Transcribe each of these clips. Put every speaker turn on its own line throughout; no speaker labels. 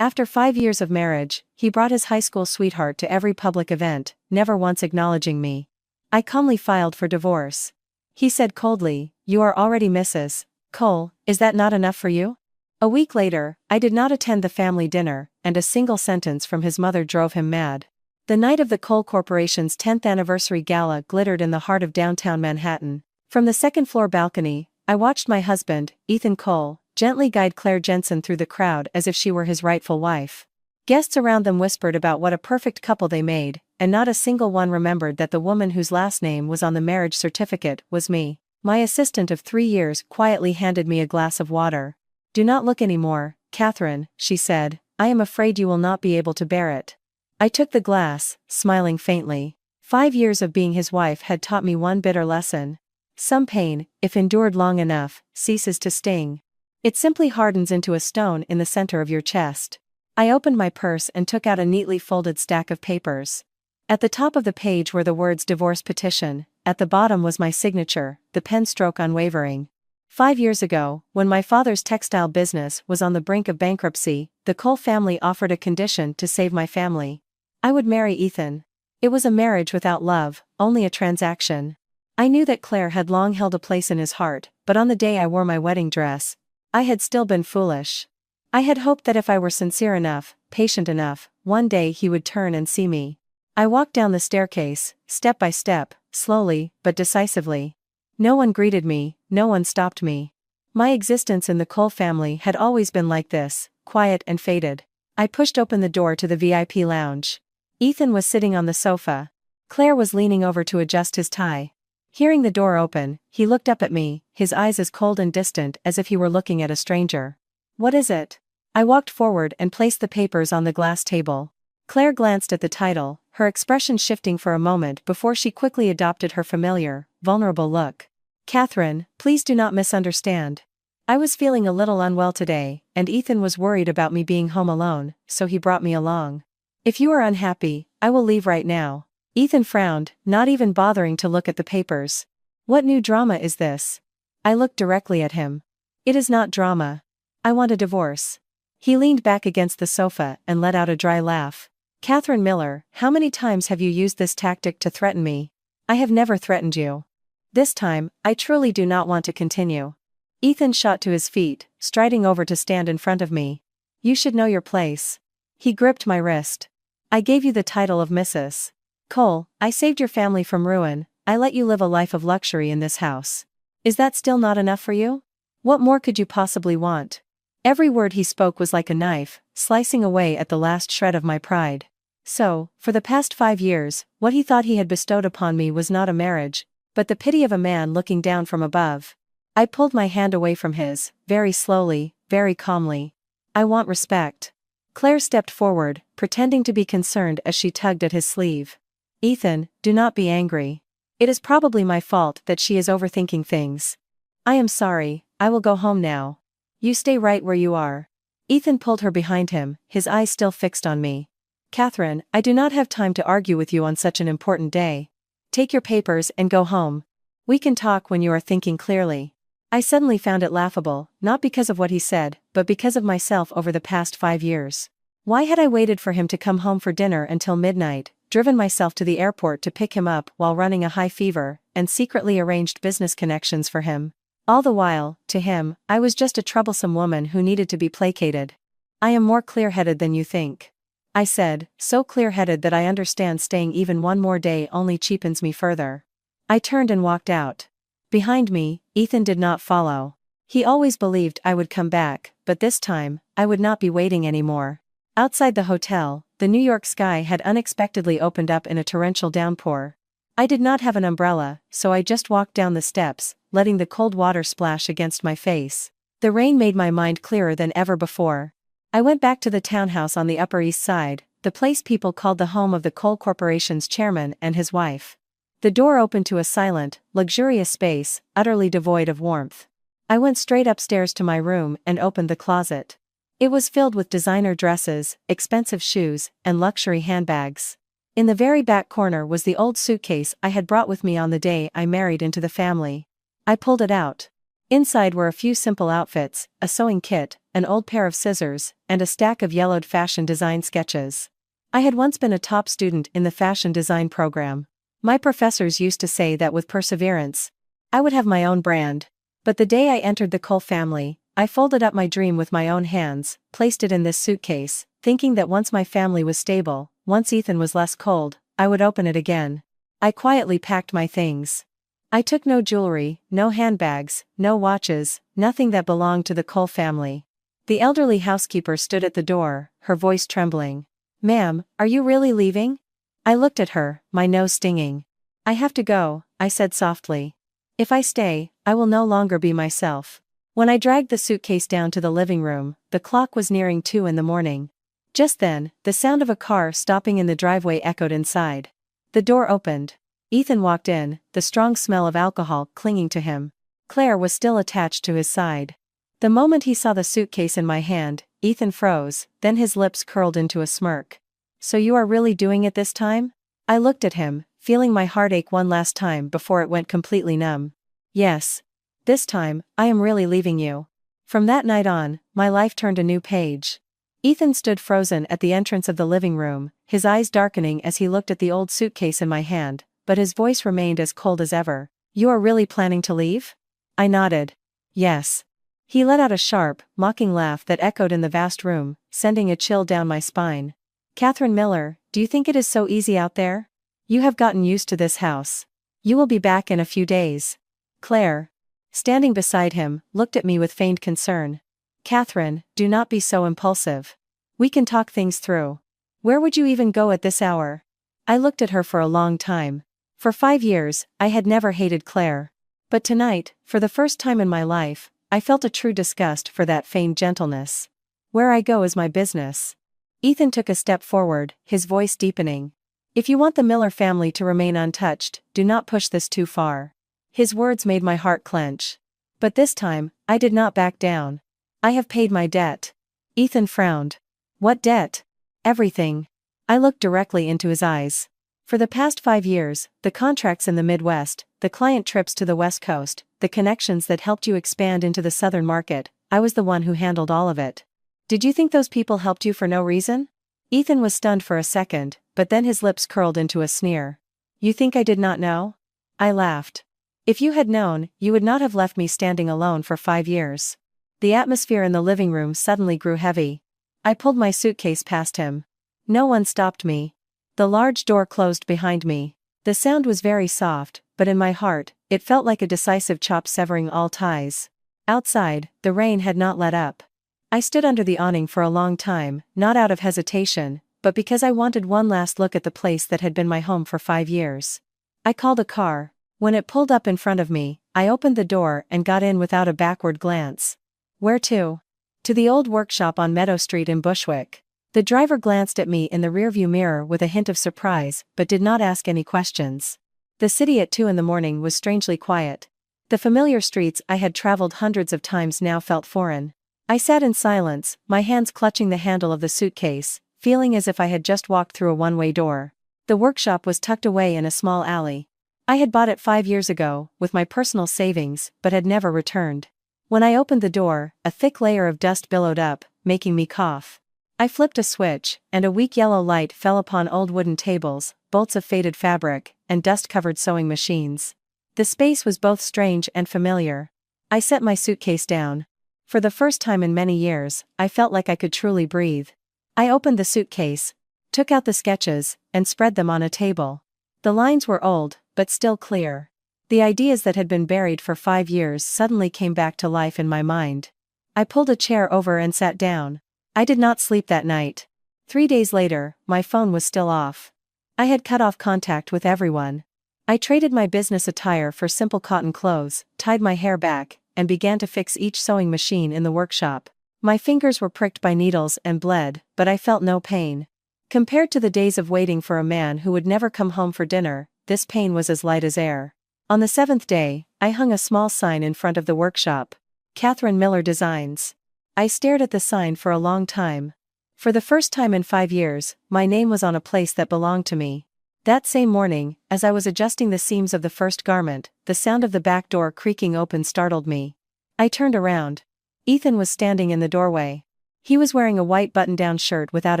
After 5 years of marriage, he brought his high school sweetheart to every public event, never once acknowledging me. I calmly filed for divorce. He said coldly, "You are already Mrs. Cole, is that not enough for you?" A week later, I did not attend the family dinner, and a single sentence from his mother drove him mad. The night of the Cole Corporation's 10th anniversary gala glittered in the heart of downtown Manhattan. From the second-floor balcony, I watched my husband, Ethan Cole, gently guide Claire Jensen through the crowd as if she were his rightful wife. Guests around them whispered about what a perfect couple they made, and not a single one remembered that the woman whose last name was on the marriage certificate was me. My assistant of 3 years quietly handed me a glass of water. "Do not look anymore, Catherine," she said. "I am afraid you will not be able to bear it." I took the glass, smiling faintly. 5 years of being his wife had taught me one bitter lesson. Some pain, if endured long enough, ceases to sting. It simply hardens into a stone in the center of your chest. I opened my purse and took out a neatly folded stack of papers. At the top of the page were the words "divorce petition," at the bottom was my signature, the pen stroke unwavering. 5 years ago, when my father's textile business was on the brink of bankruptcy, the Cole family offered a condition to save my family. I would marry Ethan. It was a marriage without love, only a transaction. I knew that Claire had long held a place in his heart, but on the day I wore my wedding dress, I had still been foolish. I had hoped that if I were sincere enough, patient enough, one day he would turn and see me. I walked down the staircase, step by step, slowly, but decisively. No one greeted me, no one stopped me. My existence in the Cole family had always been like this, quiet and faded. I pushed open the door to the VIP lounge. Ethan was sitting on the sofa. Claire was leaning over to adjust his tie. Hearing the door open, he looked up at me, his eyes as cold and distant as if he were looking at a stranger. "What is it?" I walked forward and placed the papers on the glass table. Claire glanced at the title, her expression shifting for a moment before she quickly adopted her familiar, vulnerable look. "Catherine, please do not misunderstand. I was feeling a little unwell today, and Ethan was worried about me being home alone, so he brought me along. If you are unhappy, I will leave right now." Ethan frowned, not even bothering to look at the papers. "What new drama is this?" I looked directly at him. "It is not drama. I want a divorce." He leaned back against the sofa and let out a dry laugh. "Catherine Miller, how many times have you used this tactic to threaten me? I have never threatened you. This time, I truly do not want to continue." Ethan shot to his feet, striding over to stand in front of me. "You should know your place." He gripped my wrist. "I gave you the title of Mrs. Cole, I saved your family from ruin, I let you live a life of luxury in this house. Is that still not enough for you? What more could you possibly want?" Every word he spoke was like a knife, slicing away at the last shred of my pride. So, for the past 5 years, what he thought he had bestowed upon me was not a marriage, but the pity of a man looking down from above. I pulled my hand away from his, very slowly, very calmly. "I want respect." Claire stepped forward, pretending to be concerned as she tugged at his sleeve. "Ethan, do not be angry. It is probably my fault that she is overthinking things. I am sorry, I will go home now. You stay right where you are." Ethan pulled her behind him, his eyes still fixed on me. "Catherine, I do not have time to argue with you on such an important day. Take your papers and go home. We can talk when you are thinking clearly." I suddenly found it laughable, not because of what he said, but because of myself over the past 5 years. Why had I waited for him to come home for dinner until midnight, driven myself to the airport to pick him up while running a high fever, and secretly arranged business connections for him? All the while, to him, I was just a troublesome woman who needed to be placated. "I am more clear-headed than you think," I said, so clear-headed that I understand staying even one more day only cheapens me further. I turned and walked out. Behind me, Ethan did not follow. He always believed I would come back, but this time, I would not be waiting anymore. Outside the hotel, the New York sky had unexpectedly opened up in a torrential downpour. I did not have an umbrella, so I just walked down the steps, letting the cold water splash against my face. The rain made my mind clearer than ever before. I went back to the townhouse on the Upper East Side, the place people called the home of the Cole Corporation's chairman and his wife. The door opened to a silent, luxurious space, utterly devoid of warmth. I went straight upstairs to my room and opened the closet. It was filled with designer dresses, expensive shoes, and luxury handbags. In the very back corner was the old suitcase I had brought with me on the day I married into the family. I pulled it out. Inside were a few simple outfits, a sewing kit, an old pair of scissors, and a stack of yellowed fashion design sketches. I had once been a top student in the fashion design program. My professors used to say that with perseverance, I would have my own brand. But the day I entered the Cole family, I folded up my dream with my own hands, placed it in this suitcase, thinking that once my family was stable, once Ethan was less cold, I would open it again. I quietly packed my things. I took no jewelry, no handbags, no watches, nothing that belonged to the Cole family. The elderly housekeeper stood at the door, her voice trembling. "Ma'am, are you really leaving?" I looked at her, my nose stinging. "I have to go," I said softly. "If I stay, I will no longer be myself." When I dragged the suitcase down to the living room, the clock was nearing 2 in the morning. Just then, the sound of a car stopping in the driveway echoed inside. The door opened. Ethan walked in, the strong smell of alcohol clinging to him. Claire was still attached to his side. The moment he saw the suitcase in my hand, Ethan froze, then his lips curled into a smirk. "So you are really doing it this time?" I looked at him, feeling my heart ache one last time before it went completely numb. "Yes. This time, I am really leaving you." From that night on, my life turned a new page. Ethan stood frozen at the entrance of the living room, his eyes darkening as he looked at the old suitcase in my hand, but his voice remained as cold as ever. "You are really planning to leave?" I nodded. "Yes." He let out a sharp, mocking laugh that echoed in the vast room, sending a chill down my spine. "Catherine Miller, do you think it is so easy out there? You have gotten used to this house. You will be back in a few days." Claire, standing beside him, looked at me with feigned concern. "Catherine, do not be so impulsive. We can talk things through. Where would you even go at this hour?" I looked at her for a long time. For 5 years, I had never hated Claire. But tonight, for the first time in my life, I felt a true disgust for that feigned gentleness. "Where I go is my business." Ethan took a step forward, his voice deepening. "If you want the Miller family to remain untouched, do not push this too far." His words made my heart clench. But this time, I did not back down. "I have paid my debt." Ethan frowned. "What debt?" "Everything." I looked directly into his eyes. For the past 5 years, the contracts in the Midwest, the client trips to the West Coast, the connections that helped you expand into the Southern market, I was the one who handled all of it. "Did you think those people helped you for no reason?" Ethan was stunned for a second, but then his lips curled into a sneer. "You think I did not know?" I laughed. "If you had known, you would not have left me standing alone for 5 years." The atmosphere in the living room suddenly grew heavy. I pulled my suitcase past him. No one stopped me. The large door closed behind me. The sound was very soft, but in my heart, it felt like a decisive chop severing all ties. Outside, the rain had not let up. I stood under the awning for a long time, not out of hesitation, but because I wanted one last look at the place that had been my home for 5 years. I called a car. When it pulled up in front of me, I opened the door and got in without a backward glance. "Where to?" "To the old workshop on Meadow Street in Bushwick." The driver glanced at me in the rearview mirror with a hint of surprise, but did not ask any questions. The city at 2 in the morning was strangely quiet. The familiar streets I had traveled hundreds of times now felt foreign. I sat in silence, my hands clutching the handle of the suitcase, feeling as if I had just walked through a one-way door. The workshop was tucked away in a small alley. I had bought it 5 years ago, with my personal savings, but had never returned. When I opened the door, a thick layer of dust billowed up, making me cough. I flipped a switch, and a weak yellow light fell upon old wooden tables, bolts of faded fabric, and dust-covered sewing machines. The space was both strange and familiar. I set my suitcase down. For the first time in many years, I felt like I could truly breathe. I opened the suitcase, took out the sketches, and spread them on a table. The lines were old, but still clear. The ideas that had been buried for 5 years suddenly came back to life in my mind. I pulled a chair over and sat down. I did not sleep that night. 3 days later, my phone was still off. I had cut off contact with everyone. I traded my business attire for simple cotton clothes, tied my hair back, and began to fix each sewing machine in the workshop. My fingers were pricked by needles and bled, but I felt no pain. Compared to the days of waiting for a man who would never come home for dinner, this pain was as light as air. On the 7th day, I hung a small sign in front of the workshop. "Catherine Miller Designs." I stared at the sign for a long time. For the first time in 5 years, my name was on a place that belonged to me. That same morning, as I was adjusting the seams of the first garment, the sound of the back door creaking open startled me. I turned around. Ethan was standing in the doorway. He was wearing a white button-down shirt without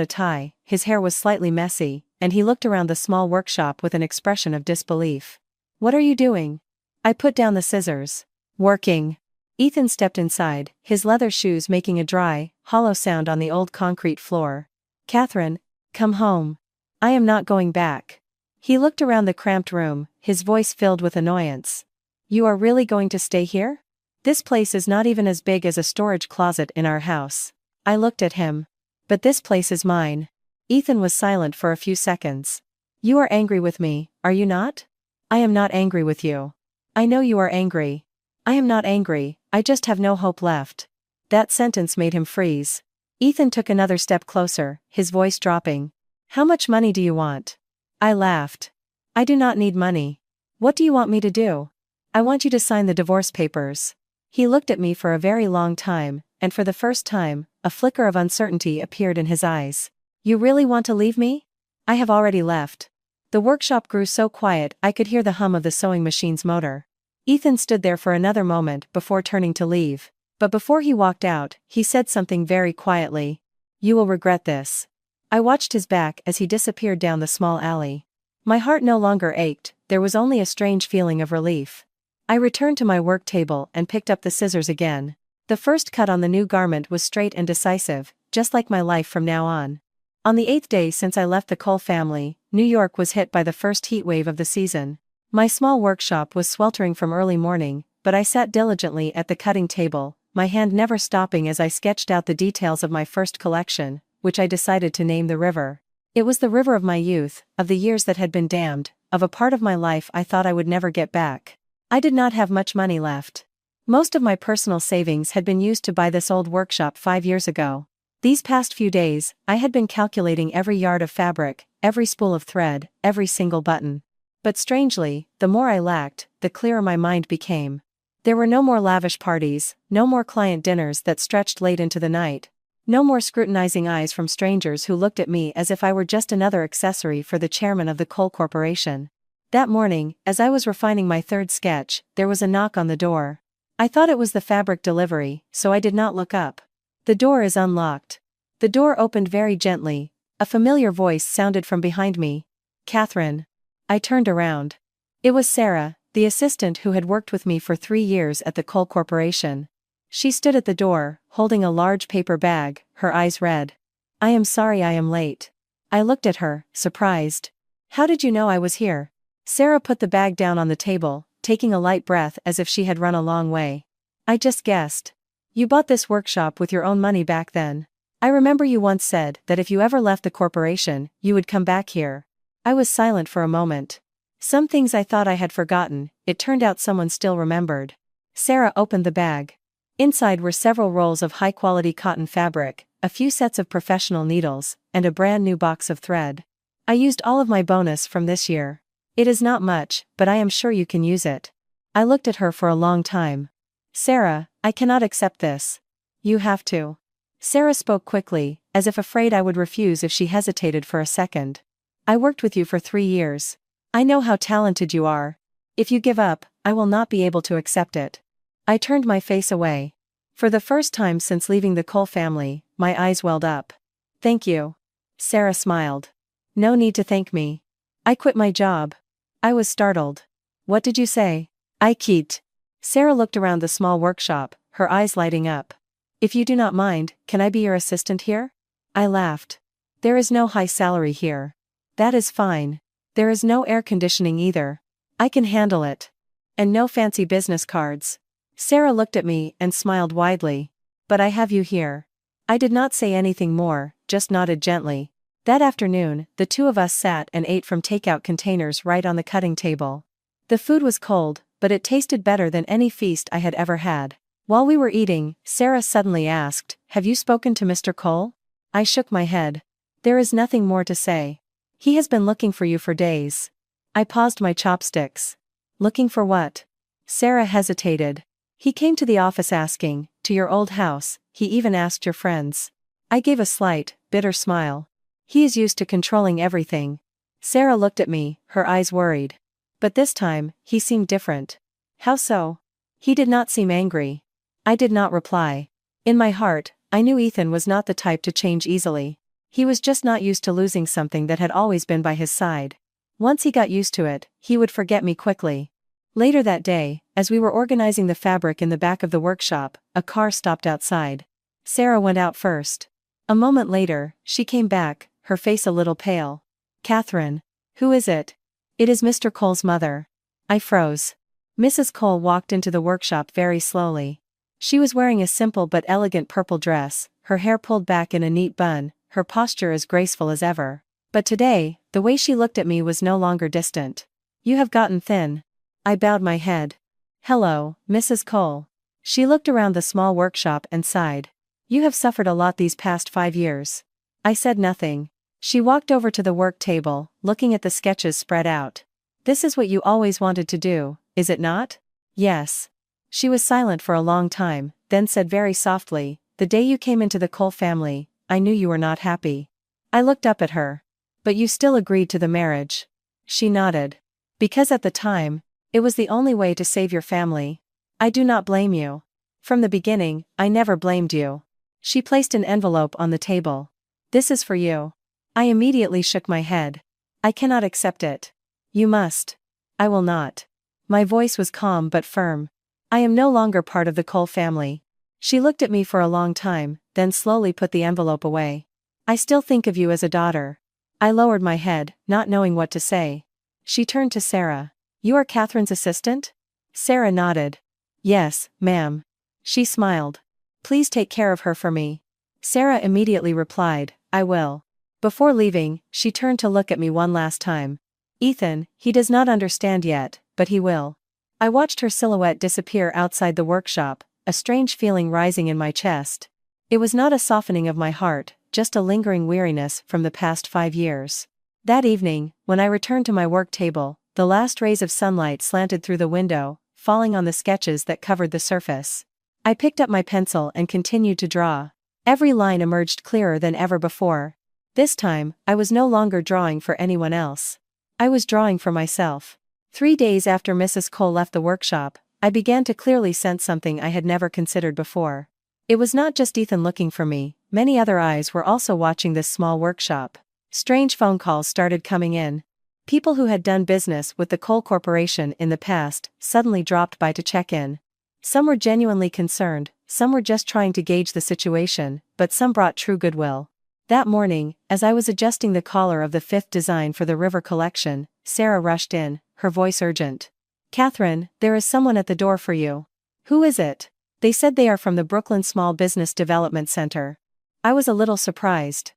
a tie, his hair was slightly messy, and he looked around the small workshop with an expression of disbelief. "What are you doing?" I put down the scissors. "Working." Ethan stepped inside, his leather shoes making a dry, hollow sound on the old concrete floor. "Catherine, come home. I am not going back." He looked around the cramped room, his voice filled with annoyance. "You are really going to stay here? This place is not even as big as a storage closet in our house." I looked at him. "But this place is mine." Ethan was silent for a few seconds. "You are angry with me, are you not?" "I am not angry with you." "I know you are angry." "I am not angry, I just have no hope left." That sentence made him freeze. Ethan took another step closer, his voice dropping. "How much money do you want?" I laughed. "I do not need money." "What do you want me to do?" "I want you to sign the divorce papers." He looked at me for a very long time, and for the first time, a flicker of uncertainty appeared in his eyes. "You really want to leave me?" "I have already left." The workshop grew so quiet I could hear the hum of the sewing machine's motor. Ethan stood there for another moment before turning to leave. But before he walked out, he said something very quietly. "You will regret this." I watched his back as he disappeared down the small alley. My heart no longer ached, there was only a strange feeling of relief. I returned to my work table and picked up the scissors again. The first cut on the new garment was straight and decisive, just like my life from now on. On the 8th day since I left the Cole family, New York was hit by the first heat wave of the season. My small workshop was sweltering from early morning, but I sat diligently at the cutting table, my hand never stopping as I sketched out the details of my first collection, which I decided to name the river. It was the river of my youth, of the years that had been damned, of a part of my life I thought I would never get back. I did not have much money left. Most of my personal savings had been used to buy this old workshop 5 years ago. These past few days, I had been calculating every yard of fabric, every spool of thread, every single button. But strangely, the more I lacked, the clearer my mind became. There were no more lavish parties, no more client dinners that stretched late into the night. No more scrutinizing eyes from strangers who looked at me as if I were just another accessory for the chairman of the coal corporation. That morning, as I was refining my third sketch, there was a knock on the door. I thought it was the fabric delivery, so I did not look up. "The door is unlocked." The door opened very gently. A familiar voice sounded from behind me. "Catherine." I turned around. It was Sarah, the assistant who had worked with me for 3 years at the coal corporation. She stood at the door, holding a large paper bag, her eyes red. "I am sorry I am late." I looked at her, surprised. "How did you know I was here?" Sarah put the bag down on the table, taking a light breath as if she had run a long way. "I just guessed. You bought this workshop with your own money back then. I remember you once said that if you ever left the corporation, you would come back here." I was silent for a moment. Some things I thought I had forgotten, it turned out someone still remembered. Sarah opened the bag. Inside were several rolls of high-quality cotton fabric, a few sets of professional needles, and a brand new box of thread. "I used all of my bonus from this year. It is not much, but I am sure you can use it." I looked at her for a long time. "Sarah, I cannot accept this." "You have to." Sarah spoke quickly, as if afraid I would refuse if she hesitated for a second. "I worked with you for 3 years. I know how talented you are. If you give up, I will not be able to accept it." I turned my face away. For the first time since leaving the Cole family, my eyes welled up. "Thank you." Sarah smiled. "No need to thank me. I quit my job." I was startled. "What did you say?" "I quit." Sarah looked around the small workshop, her eyes lighting up. "If you do not mind, can I be your assistant here?" I laughed. "There is no high salary here." "That is fine. There is no air conditioning either." "I can handle it." "And no fancy business cards." Sarah looked at me and smiled widely. "But I have you here." I did not say anything more, just nodded gently. That afternoon, the two of us sat and ate from takeout containers right on the cutting table. The food was cold, but it tasted better than any feast I had ever had. While we were eating, Sarah suddenly asked, "Have you spoken to Mr. Cole?" I shook my head. "There is nothing more to say. He has been looking for you for days." I paused my chopsticks. "Looking for what?" Sarah hesitated. "He came to the office asking, to your old house, he even asked your friends." I gave a slight, bitter smile. "He is used to controlling everything." Sarah looked at me, her eyes worried. But this time, he seemed different. "How so?" "He did not seem angry." I did not reply. In my heart, I knew Ethan was not the type to change easily. He was just not used to losing something that had always been by his side. Once he got used to it, he would forget me quickly. Later that day, as we were organizing the fabric in the back of the workshop, a car stopped outside. Sarah went out first. A moment later, she came back, her face a little pale. "Catherine. Who is it?" "It is Mr. Cole's mother." I froze. Mrs. Cole walked into the workshop very slowly. She was wearing a simple but elegant purple dress, her hair pulled back in a neat bun, her posture as graceful as ever. But today, the way she looked at me was no longer distant. "You have gotten thin." I bowed my head. "Hello, Mrs. Cole." She looked around the small workshop and sighed. "You have suffered a lot these past 5 years." I said nothing. She walked over to the work table, looking at the sketches spread out. "This is what you always wanted to do, is it not?" "Yes." She was silent for a long time, then said very softly, "The day you came into the Cole family, I knew you were not happy." I looked up at her. "But you still agreed to the marriage?" She nodded. "Because at the time, it was the only way to save your family. I do not blame you. From the beginning, I never blamed you." She placed an envelope on the table. "This is for you." I immediately shook my head. "I cannot accept it." "You must." "I will not." My voice was calm but firm. "I am no longer part of the Cole family." She looked at me for a long time, then slowly put the envelope away. "I still think of you as a daughter." I lowered my head, not knowing what to say. She turned to Sarah. "You are Catherine's assistant?" Sarah nodded. "Yes, ma'am." She smiled. "Please take care of her for me." Sarah immediately replied, "I will." Before leaving, she turned to look at me one last time. "Ethan, he does not understand yet, but he will." I watched her silhouette disappear outside the workshop, a strange feeling rising in my chest. It was not a softening of my heart, just a lingering weariness from the past 5 years. That evening, when I returned to my work table, the last rays of sunlight slanted through the window, falling on the sketches that covered the surface. I picked up my pencil and continued to draw. Every line emerged clearer than ever before. This time, I was no longer drawing for anyone else. I was drawing for myself. 3 days after Mrs. Cole left the workshop, I began to clearly sense something I had never considered before. It was not just Ethan looking for me, many other eyes were also watching this small workshop. Strange phone calls started coming in. People who had done business with the Cole Corporation in the past suddenly dropped by to check in. Some were genuinely concerned, some were just trying to gauge the situation, but some brought true goodwill. That morning, as I was adjusting the collar of the 5th design for the River collection, Sarah rushed in, her voice urgent. "Catherine, there is someone at the door for you." "Who is it?" "They said they are from the Brooklyn Small Business Development Center." I was a little surprised.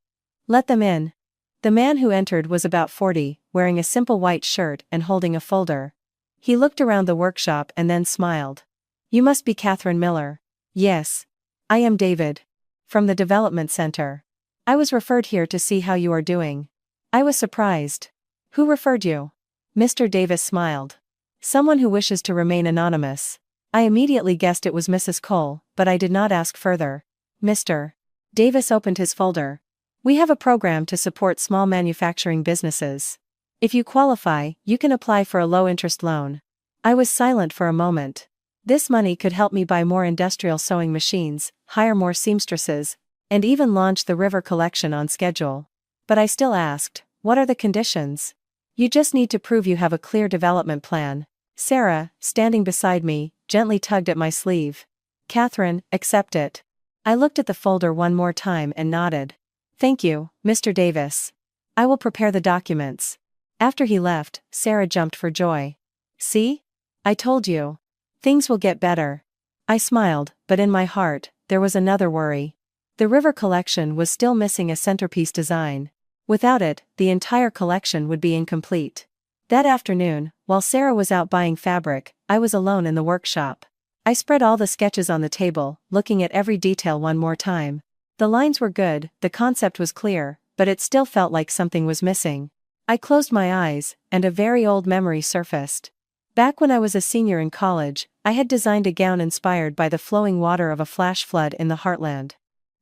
"Let them in." The man who entered was about 40, wearing a simple white shirt and holding a folder. He looked around the workshop and then smiled. "You must be Catherine Miller." "Yes. I am David. From the Development Center. I was referred here to see how you are doing." I was surprised. "Who referred you?" Mr. Davis smiled. "Someone who wishes to remain anonymous." I immediately guessed it was Mrs. Cole, but I did not ask further. Mr. Davis opened his folder. "We have a program to support small manufacturing businesses. If you qualify, you can apply for a low-interest loan." I was silent for a moment. This money could help me buy more industrial sewing machines, hire more seamstresses, and even launch the River collection on schedule. But I still asked, "What are the conditions?" "You just need to prove you have a clear development plan." Sarah, standing beside me, gently tugged at my sleeve. "Catherine, accept it." I looked at the folder one more time and nodded. "Thank you, Mr. Davis. I will prepare the documents." After he left, Sarah jumped for joy. "See? I told you. Things will get better." I smiled, but in my heart, there was another worry. The River collection was still missing a centerpiece design. Without it, the entire collection would be incomplete. That afternoon, while Sarah was out buying fabric, I was alone in the workshop. I spread all the sketches on the table, looking at every detail one more time. The lines were good, the concept was clear, but it still felt like something was missing. I closed my eyes, and a very old memory surfaced. Back when I was a senior in college, I had designed a gown inspired by the flowing water of a flash flood in the heartland.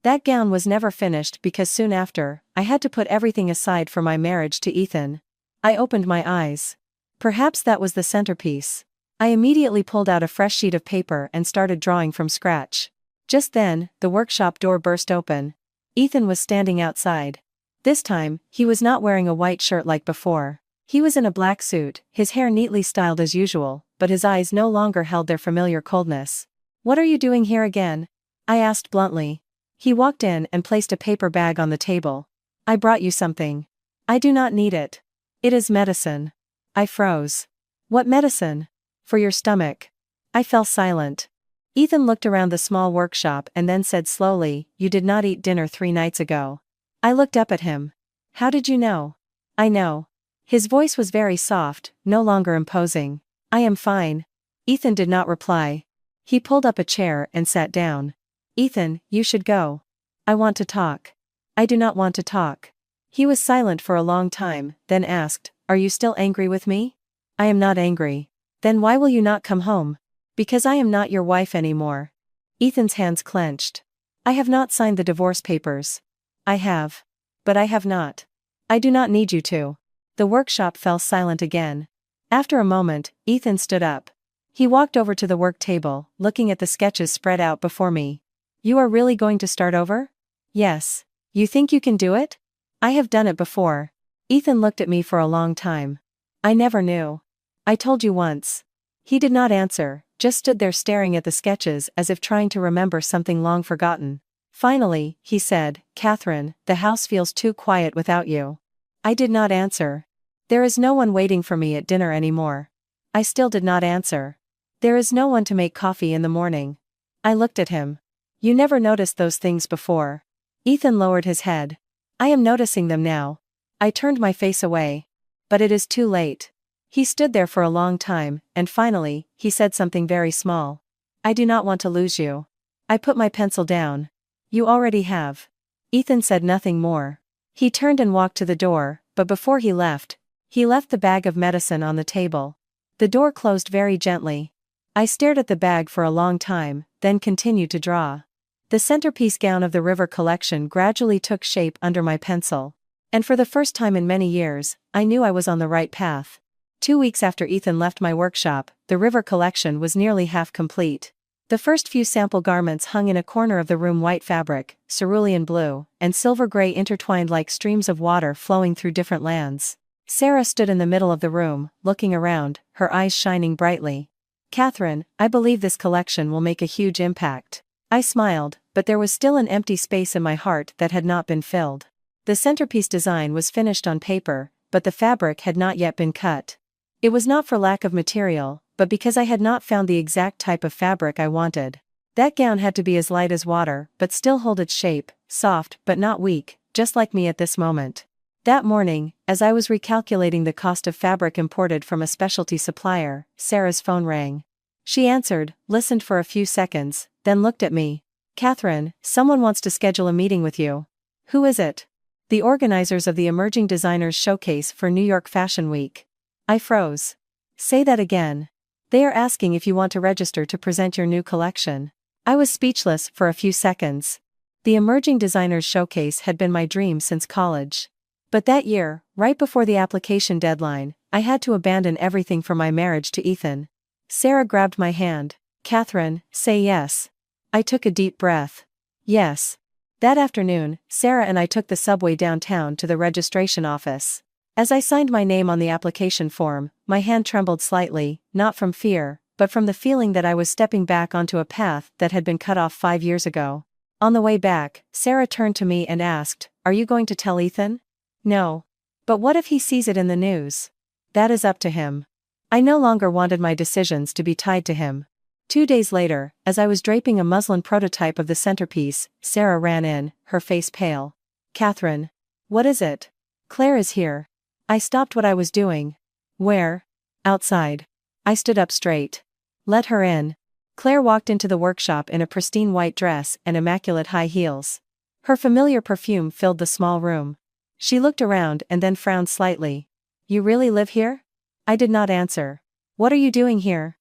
That gown was never finished because soon after, I had to put everything aside for my marriage to Ethan. I opened my eyes. Perhaps that was the centerpiece. I immediately pulled out a fresh sheet of paper and started drawing from scratch. Just then, the workshop door burst open. Ethan was standing outside. This time, he was not wearing a white shirt like before. He was in a black suit, his hair neatly styled as usual, but his eyes no longer held their familiar coldness. "What are you doing here again?" I asked bluntly. He walked in and placed a paper bag on the table. "I brought you something." "I do not need it." "It is medicine." I froze. "What medicine?" "For your stomach." I fell silent. Ethan looked around the small workshop and then said slowly, "You did not eat dinner 3 nights ago." I looked up at him. "How did you know?" "I know." His voice was very soft, no longer imposing. "I am fine." Ethan did not reply. He pulled up a chair and sat down. "Ethan, you should go." "I want to talk." "I do not want to talk." He was silent for a long time, then asked, "Are you still angry with me?" "I am not angry." "Then why will you not come home?" "Because I am not your wife anymore." Ethan's hands clenched. "I have not signed the divorce papers." "I have." "But I have not." "I do not need you to." The workshop fell silent again. After a moment, Ethan stood up. He walked over to the work table, looking at the sketches spread out before me. "You are really going to start over?" "Yes." "You think you can do it?" "I have done it before." Ethan looked at me for a long time. "I never knew." "I told you once." He did not answer, just stood there staring at the sketches as if trying to remember something long forgotten. Finally, he said, "Catherine, the house feels too quiet without you." I did not answer. "There is no one waiting for me at dinner anymore." I still did not answer. "There is no one to make coffee in the morning." I looked at him. "You never noticed those things before." Ethan lowered his head. "I am noticing them now." I turned my face away. "But it is too late." He stood there for a long time, and finally, he said something very small. "I do not want to lose you." I put my pencil down. "You already have." Ethan said nothing more. He turned and walked to the door, but before he left the bag of medicine on the table. The door closed very gently. I stared at the bag for a long time, then continued to draw. The centerpiece gown of the river collection gradually took shape under my pencil. And for the first time in many years, I knew I was on the right path. 2 weeks after Ethan left my workshop, the river collection was nearly half complete. The first few sample garments hung in a corner of the room, white fabric, cerulean blue, and silver gray intertwined like streams of water flowing through different lands. Sarah stood in the middle of the room, looking around, her eyes shining brightly. "Catherine, I believe this collection will make a huge impact." I smiled, but there was still an empty space in my heart that had not been filled. The centerpiece design was finished on paper, but the fabric had not yet been cut. It was not for lack of material, but because I had not found the exact type of fabric I wanted. That gown had to be as light as water, but still hold its shape, soft but not weak, just like me at this moment. That morning, as I was recalculating the cost of fabric imported from a specialty supplier, Sarah's phone rang. She answered, listened for a few seconds, then looked at me. "Catherine, someone wants to schedule a meeting with you." "Who is it?" "The organizers of the Emerging Designers Showcase for New York Fashion Week." I froze. "Say that again." "They are asking if you want to register to present your new collection." I was speechless for a few seconds. The Emerging Designers Showcase had been my dream since college. But that year, right before the application deadline, I had to abandon everything for my marriage to Ethan. Sarah grabbed my hand. "Catherine, say yes." I took a deep breath. "Yes." That afternoon, Sarah and I took the subway downtown to the registration office. As I signed my name on the application form, my hand trembled slightly, not from fear, but from the feeling that I was stepping back onto a path that had been cut off 5 years ago. On the way back, Sarah turned to me and asked, "Are you going to tell Ethan?" "No." "But what if he sees it in the news?" "That is up to him." I no longer wanted my decisions to be tied to him. 2 days later, as I was draping a muslin prototype of the centerpiece, Sarah ran in, her face pale. "Catherine." "What is it?" "Claire is here." I stopped what I was doing. "Where?" "Outside." I stood up straight. "Let her in." Claire walked into the workshop in a pristine white dress and immaculate high heels. Her familiar perfume filled the small room. She looked around and then frowned slightly. "You really live here?" I did not answer. "What are you doing here?"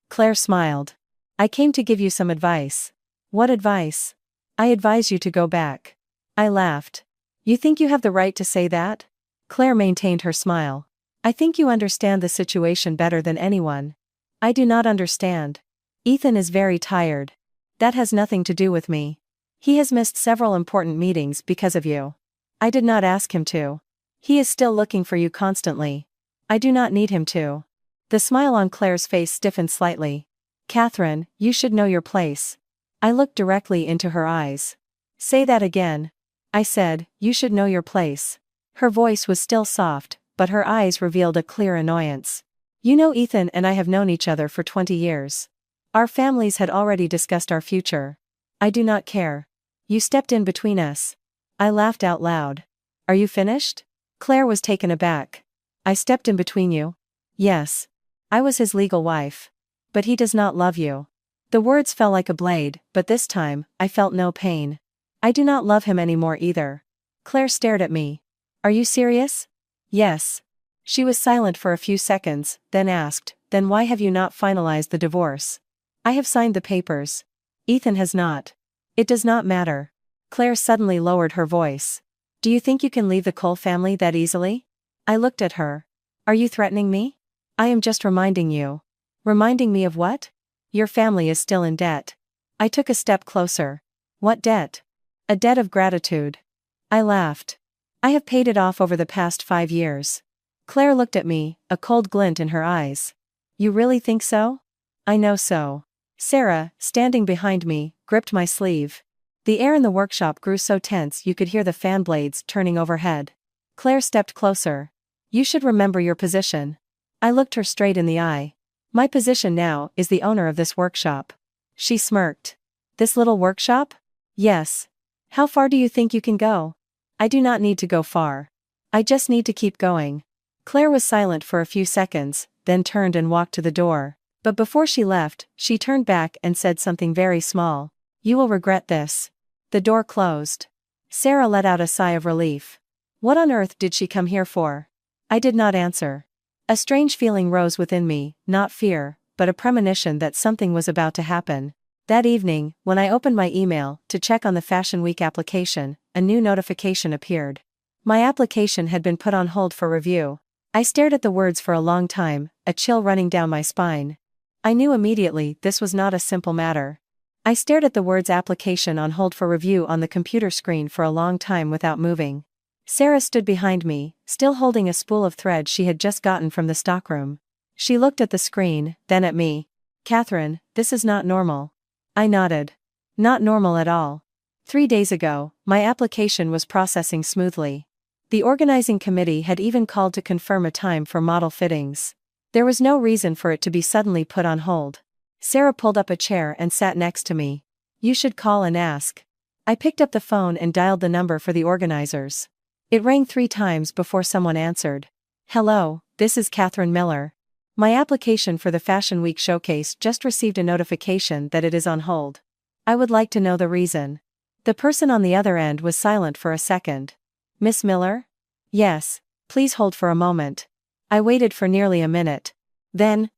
Claire smiled. "I came to give you some advice." "What advice?" "I advise you to go back." I laughed. "You think you have the right to say that?" Claire maintained her smile. "I think you understand the situation better than anyone." "I do not understand." "Ethan is very tired." That has nothing to do with me. He has missed several important meetings because of you. I did not ask him to. He is still looking for you constantly. I do not need him to. The smile on Claire's face stiffened slightly. Catherine, you should know your place. I looked directly into her eyes. Say that again. I said, you should know your place. Her voice was still soft, but her eyes revealed a clear annoyance. You know, Ethan and I have known each other for 20 years. Our families had already discussed our future. I do not care. You stepped in between us. I laughed out loud. Are you finished? Claire was taken aback. I stepped in between you? Yes. I was his legal wife. But he does not love you. The words fell like a blade, but this time, I felt no pain. I do not love him anymore either. Claire stared at me. Are you serious? Yes. She was silent for a few seconds, then asked, then why have you not finalized the divorce? I have signed the papers. Ethan has not. It does not matter. Claire suddenly lowered her voice. Do you think you can leave the Cole family that easily? I looked at her. Are you threatening me? I am just reminding you. Reminding me of what? Your family is still in debt. I took a step closer. What debt? A debt of gratitude. I laughed. I have paid it off over the past 5 years. Claire looked at me, a cold glint in her eyes. You really think so? I know so. Sarah, standing behind me, gripped my sleeve. The air in the workshop grew so tense you could hear the fan blades turning overhead. Claire stepped closer. You should remember your position. I looked her straight in the eye. My position now is the owner of this workshop. She smirked. This little workshop? Yes. How far do you think you can go? I do not need to go far. I just need to keep going. Claire was silent for a few seconds, then turned and walked to the door. But before she left, she turned back and said something very small. You will regret this. The door closed. Sarah let out a sigh of relief. What on earth did she come here for? I did not answer. A strange feeling rose within me, not fear, but a premonition that something was about to happen. That evening, when I opened my email to check on the Fashion Week application, a new notification appeared. My application had been put on hold for review. I stared at the words for a long time, a chill running down my spine. I knew immediately this was not a simple matter. I stared at the words application on hold for review on the computer screen for a long time without moving. Sarah stood behind me, still holding a spool of thread she had just gotten from the stockroom. She looked at the screen, then at me. Catherine, this is not normal. I nodded. Not normal at all. 3 days ago, my application was processing smoothly. The organizing committee had even called to confirm a time for model fittings. There was no reason for it to be suddenly put on hold. Sarah pulled up a chair and sat next to me. You should call and ask. I picked up the phone and dialed the number for the organizers. It rang 3 times before someone answered. Hello, this is Catherine Miller. My application for the Fashion Week showcase just received a notification that it is on hold. I would like to know the reason. The person on the other end was silent for a second. Miss Miller? Yes, please hold for a moment. I waited for nearly a minute. Then,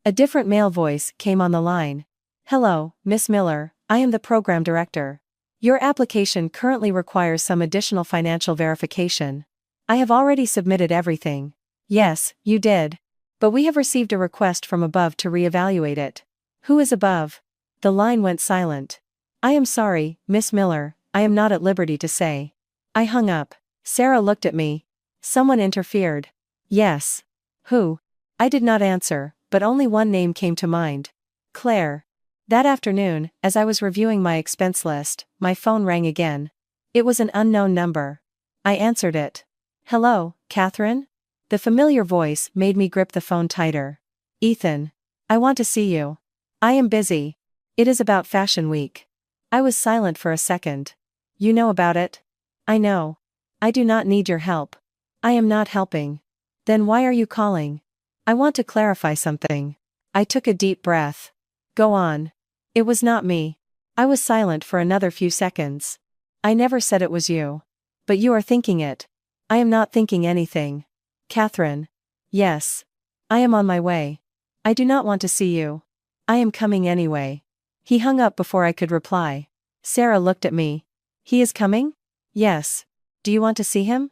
a different male voice came on the line. Hello, Miss Miller, I am the program director. Your application currently requires some additional financial verification. I have already submitted everything. Yes, you did. But we have received a request from above to reevaluate it. Who is above? The line went silent. I am sorry, Miss Miller, I am not at liberty to say. I hung up. Sarah looked at me. Someone interfered. Yes. Who? I did not answer, but only one name came to mind. Claire. That afternoon, as I was reviewing my expense list, my phone rang again. It was an unknown number. I answered it. Hello, Catherine? The familiar voice made me grip the phone tighter. Ethan. I want to see you. I am busy. It is about Fashion Week. I was silent for a second. You know about it? I know. I do not need your help. I am not helping. Then why are you calling? I want to clarify something. I took a deep breath. Go on. It was not me. I was silent for another few seconds. I never said it was you. But you are thinking it. I am not thinking anything. Catherine. Yes. I am on my way. I do not want to see you. I am coming anyway. He hung up before I could reply. Sarah looked at me. He is coming? Yes. Do you want to see him?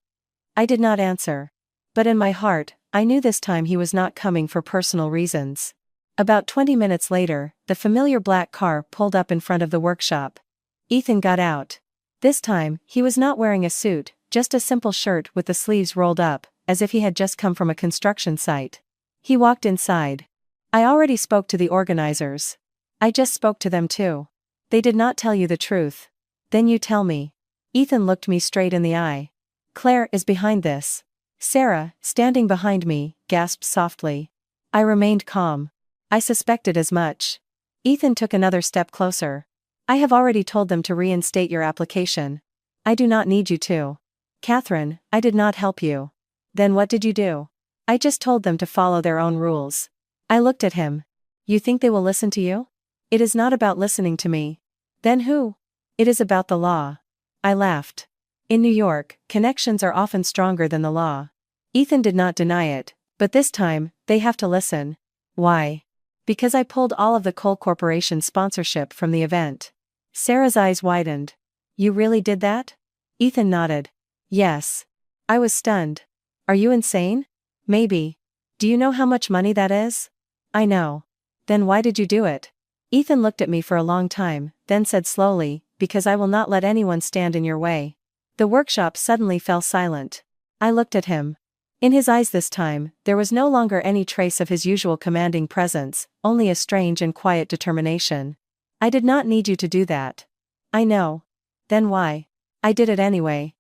I did not answer. But in my heart, I knew this time he was not coming for personal reasons. About 20 minutes later, the familiar black car pulled up in front of the workshop. Ethan got out. This time, he was not wearing a suit, just a simple shirt with the sleeves rolled up, as if he had just come from a construction site. He walked inside. I already spoke to the organizers. I just spoke to them too. They did not tell you the truth. Then you tell me. Ethan looked me straight in the eye. Claire is behind this. Sarah, standing behind me, gasped softly. I remained calm. I suspected as much. Ethan took another step closer. I have already told them to reinstate your application. I do not need you to. Catherine, I did not help you. Then what did you do? I just told them to follow their own rules. I looked at him. You think they will listen to you? It is not about listening to me. Then who? It is about the law. I laughed. In New York, connections are often stronger than the law. Ethan did not deny it, but this time, they have to listen. Why? Because I pulled all of the Cole Corporation sponsorship from the event. Sarah's eyes widened. You really did that? Ethan nodded. Yes. I was stunned. Are you insane? Maybe. Do you know how much money that is? I know. Then why did you do it? Ethan looked at me for a long time, then said slowly, because I will not let anyone stand in your way. The workshop suddenly fell silent. I looked at him. In his eyes this time, there was no longer any trace of his usual commanding presence, only a strange and quiet determination. I did not need you to do that. I know. Then why? I did it anyway.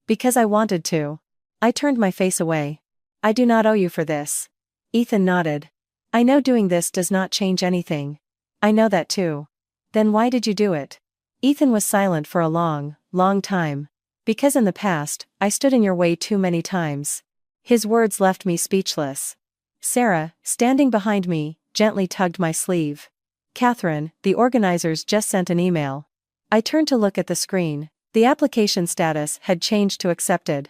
Because I wanted to. I turned my face away. I do not owe you for this. Ethan nodded. I know doing this does not change anything. I know that too. Then why did you do it? Ethan was silent for a long, long time. Because in the past, I stood in your way too many times. His words left me speechless. Sarah, standing behind me, gently tugged my sleeve. Catherine, the organizers just sent an email. I turned to look at the screen. The application status had changed to accepted.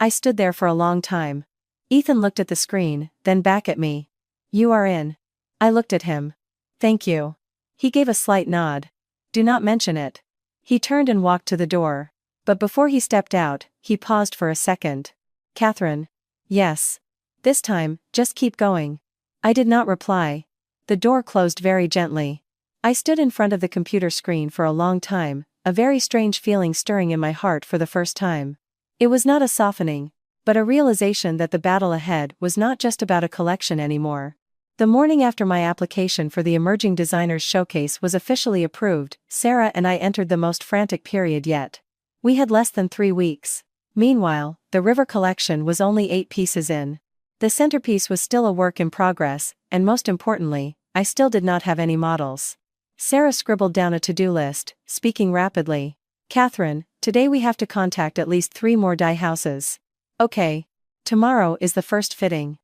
I stood there for a long time. Ethan looked at the screen, then back at me. You are in. I looked at him. Thank you. He gave a slight nod. Do not mention it. He turned and walked to the door. But before he stepped out, he paused for a second. Catherine. Yes. This time, just keep going. I did not reply. The door closed very gently. I stood in front of the computer screen for a long time, a very strange feeling stirring in my heart for the first time. It was not a softening, but a realization that the battle ahead was not just about a collection anymore. The morning after my application for the Emerging Designers Showcase was officially approved, Sarah and I entered the most frantic period yet. We had less than 3 weeks. Meanwhile, the River collection was only 8 pieces in. The centerpiece was still a work in progress, and most importantly, I still did not have any models. Sarah scribbled down a to-do list, speaking rapidly. Catherine, today we have to contact at least 3 more dye houses. Okay. Tomorrow is the first fitting.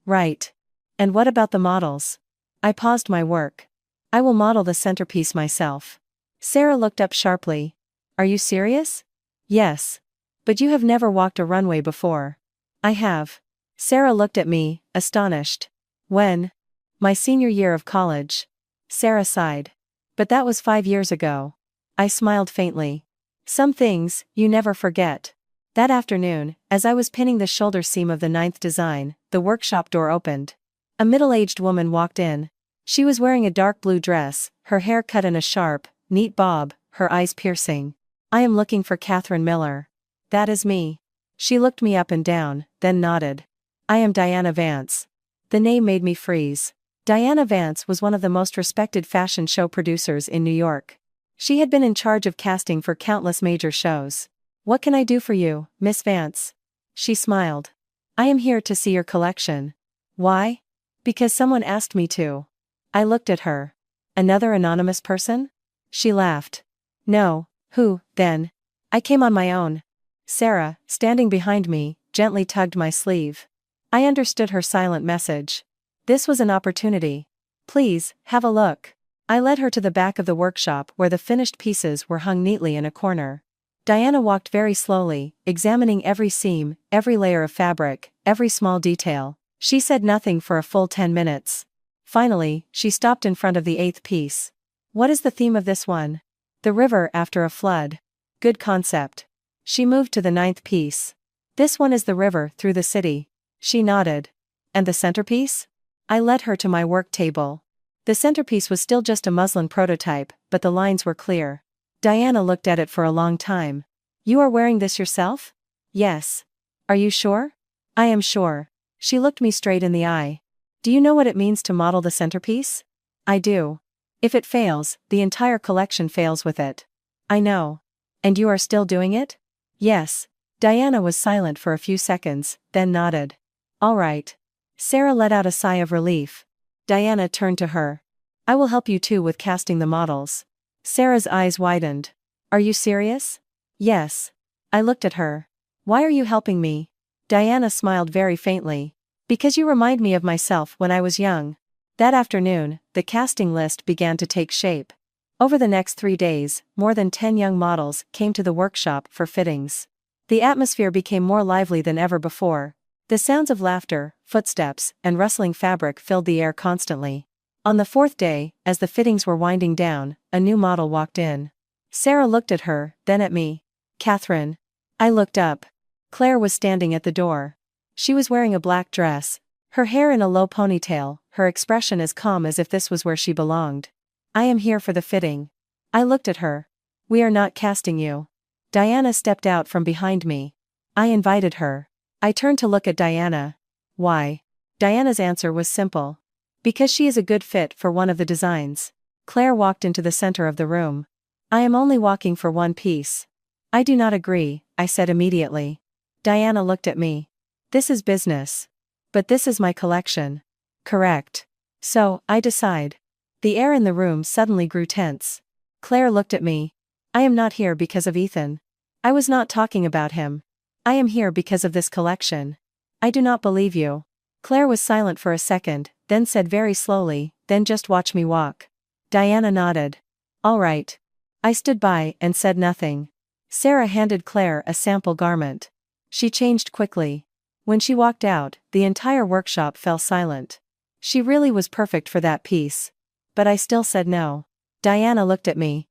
Right. And what about the models? I paused my work. I will model the centerpiece myself. Sarah looked up sharply. Are you serious? Yes. But you have never walked a runway before. I have. Sarah looked at me, astonished. When? My senior year of college. Sarah sighed. But that was 5 years ago. I smiled faintly. Some things, you never forget. That afternoon, as I was pinning the shoulder seam of the 9th design, the workshop door opened. A middle-aged woman walked in. She was wearing a dark blue dress, her hair cut in a sharp, neat bob, her eyes piercing. I am looking for Catherine Miller. That is me. She looked me up and down, then nodded. I am Diana Vance. The name made me freeze. Diana Vance was one of the most respected fashion show producers in New York. She had been in charge of casting for countless major shows. What can I do for you, Miss Vance? She smiled. I am here to see your collection. Why? Because someone asked me to. I looked at her. Another anonymous person? She laughed. No, who, then? I came on my own. Sarah, standing behind me, gently tugged my sleeve. I understood her silent message. This was an opportunity. Please, have a look. I led her to the back of the workshop where the finished pieces were hung neatly in a corner. Diana walked very slowly, examining every seam, every layer of fabric, every small detail. She said nothing for a full 10 minutes. Finally, she stopped in front of the 8th piece. What is the theme of this one? The river after a flood. Good concept. She moved to the 9th piece. This one is the river through the city. She nodded. And the centerpiece? I led her to my work table. The centerpiece was still just a muslin prototype, but the lines were clear. Diana looked at it for a long time. You are wearing this yourself? Yes. Are you sure? I am sure. She looked me straight in the eye. Do you know what it means to model the centerpiece? I do. If it fails, the entire collection fails with it. I know. And you are still doing it? Yes. Diana was silent for a few seconds, then nodded. All right. Sarah let out a sigh of relief. Diana turned to her. I will help you too with casting the models. Sarah's eyes widened. Are you serious? Yes. I looked at her. Why are you helping me? Diana smiled very faintly. Because you remind me of myself when I was young. That afternoon, the casting list began to take shape. Over the next 3 days, more than 10 young models came to the workshop for fittings. The atmosphere became more lively than ever before. The sounds of laughter, footsteps, and rustling fabric filled the air constantly. On the 4th day, as the fittings were winding down, a new model walked in. Sarah looked at her, then at me. Catherine. I looked up. Claire was standing at the door. She was wearing a black dress, her hair in a low ponytail, her expression as calm as if this was where she belonged. I am here for the fitting. I looked at her. We are not casting you. Diana stepped out from behind me. I invited her. I turned to look at Diana. Why? Diana's answer was simple. Because she is a good fit for one of the designs. Claire walked into the center of the room. I am only walking for one piece. I do not agree, I said immediately. Diana looked at me. This is business. But this is my collection. Correct. So, I decide. The air in the room suddenly grew tense. Claire looked at me. I am not here because of Ethan. I was not talking about him. I am here because of this collection. I do not believe you. Claire was silent for a second, then said very slowly, then just watch me walk. Diana nodded. All right. I stood by and said nothing. Sarah handed Claire a sample garment. She changed quickly. When she walked out, the entire workshop fell silent. She really was perfect for that piece. But I still said no. Diana looked at me.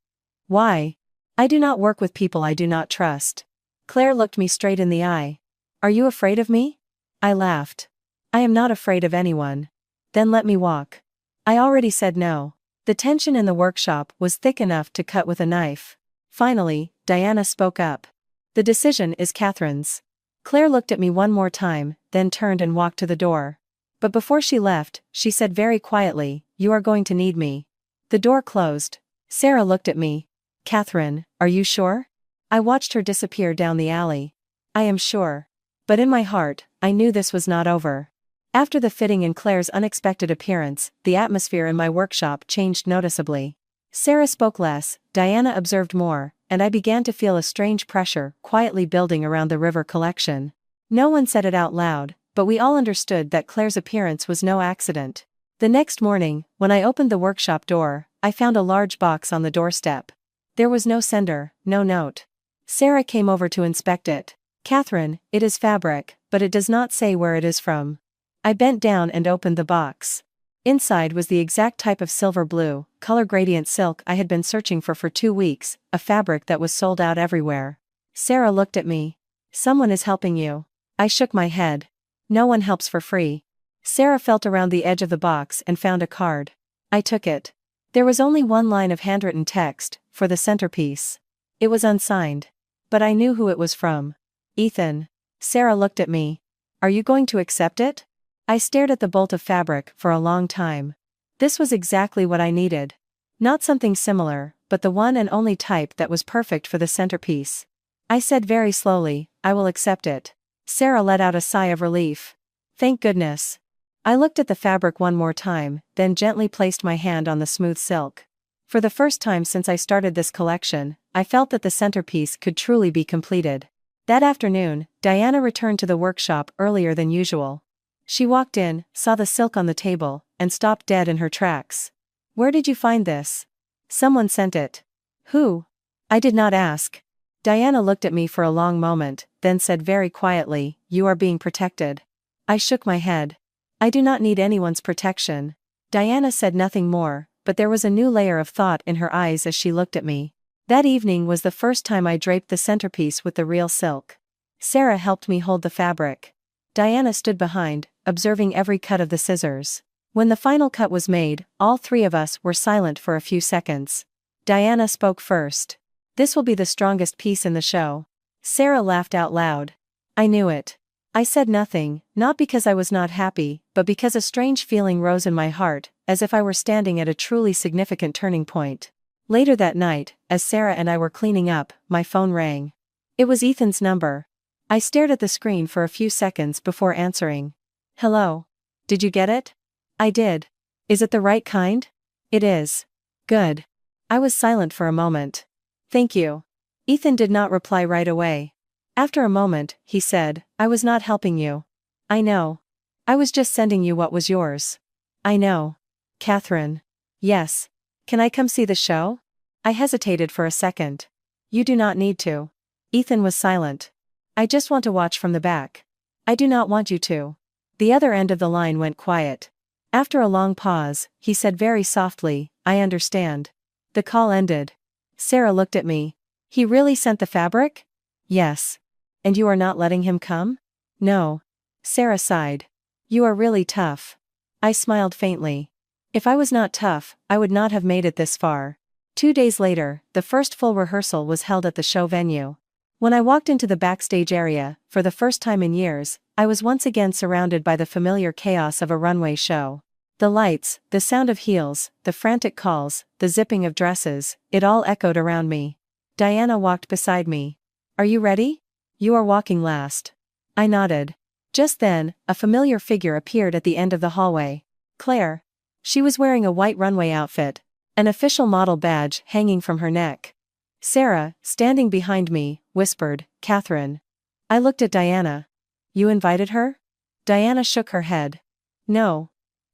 Why? I do not work with people I do not trust. Claire looked me straight in the eye. Are you afraid of me? I laughed. I am not afraid of anyone. Then let me walk. I already said no. The tension in the workshop was thick enough to cut with a knife. Finally, Diana spoke up. The decision is Catherine's. Claire looked at me one more time, then turned and walked to the door. But before she left, she said very quietly, you are going to need me. The door closed. Sarah looked at me. Catherine, are you sure? I watched her disappear down the alley. I am sure. But in my heart, I knew this was not over. After the fitting and Claire's unexpected appearance, the atmosphere in my workshop changed noticeably. Sarah spoke less, Diana observed more, and I began to feel a strange pressure quietly building around the River collection. No one said it out loud, but we all understood that Claire's appearance was no accident. The next morning, when I opened the workshop door, I found a large box on the doorstep. There was no sender, no note. Sarah came over to inspect it. Catherine, it is fabric, but it does not say where it is from. I bent down and opened the box. Inside was the exact type of silver blue, color gradient silk I had been searching for 2 weeks, a fabric that was sold out everywhere. Sarah looked at me. Someone is helping you. I shook my head. No one helps for free. Sarah felt around the edge of the box and found a card. I took it. There was only one line of handwritten text, for the centerpiece. It was unsigned. But I knew who it was from. Ethan. Sarah looked at me. Are you going to accept it? I stared at the bolt of fabric for a long time. This was exactly what I needed. Not something similar, but the one and only type that was perfect for the centerpiece. I said very slowly, I will accept it. Sarah let out a sigh of relief. Thank goodness. I looked at the fabric one more time, then gently placed my hand on the smooth silk. For the first time since I started this collection, I felt that the centerpiece could truly be completed. That afternoon, Diana returned to the workshop earlier than usual. She walked in, saw the silk on the table, and stopped dead in her tracks. Where did you find this? Someone sent it. Who? I did not ask. Diana looked at me for a long moment, then said very quietly, you are being protected. I shook my head. I do not need anyone's protection. Diana said nothing more, but there was a new layer of thought in her eyes as she looked at me. That evening was the first time I draped the centerpiece with the real silk. Sarah helped me hold the fabric. Diana stood behind, observing every cut of the scissors. When the final cut was made, all three of us were silent for a few seconds. Diana spoke first. "This will be the strongest piece in the show." Sarah laughed out loud. I knew it. I said nothing, not because I was not happy, but because a strange feeling rose in my heart, as if I were standing at a truly significant turning point. Later that night, as Sarah and I were cleaning up, my phone rang. It was Ethan's number. I stared at the screen for a few seconds before answering. "Hello. Did you get it?" "I did. Is it the right kind?" "It is." "Good." I was silent for a moment. "Thank you." Ethan did not reply right away. After a moment, he said, "I was not helping you." "I know. I was just sending you what was yours." "I know." "Catherine." "Yes. Can I come see the show?" I hesitated for a second. "You do not need to." Ethan was silent. "I just want to watch from the back." "I do not want you to." The other end of the line went quiet. After a long pause, he said very softly, "I understand." The call ended. Sarah looked at me. "He really sent the fabric?" "Yes." "And you are not letting him come?" "No." Sarah sighed. "You are really tough." I smiled faintly. If I was not tough, I would not have made it this far. 2 days later, the first full rehearsal was held at the show venue. When I walked into the backstage area, for the first time in years, I was once again surrounded by the familiar chaos of a runway show. The lights, the sound of heels, the frantic calls, the zipping of dresses, it all echoed around me. Diana walked beside me. "Are you ready? You are walking last." I nodded. Just then, a familiar figure appeared at the end of the hallway. Claire. She was wearing a white runway outfit, an official model badge hanging from her neck. Sarah, standing behind me, whispered, "Catherine." I looked at Diana. "You invited her?" Diana shook her head. "No."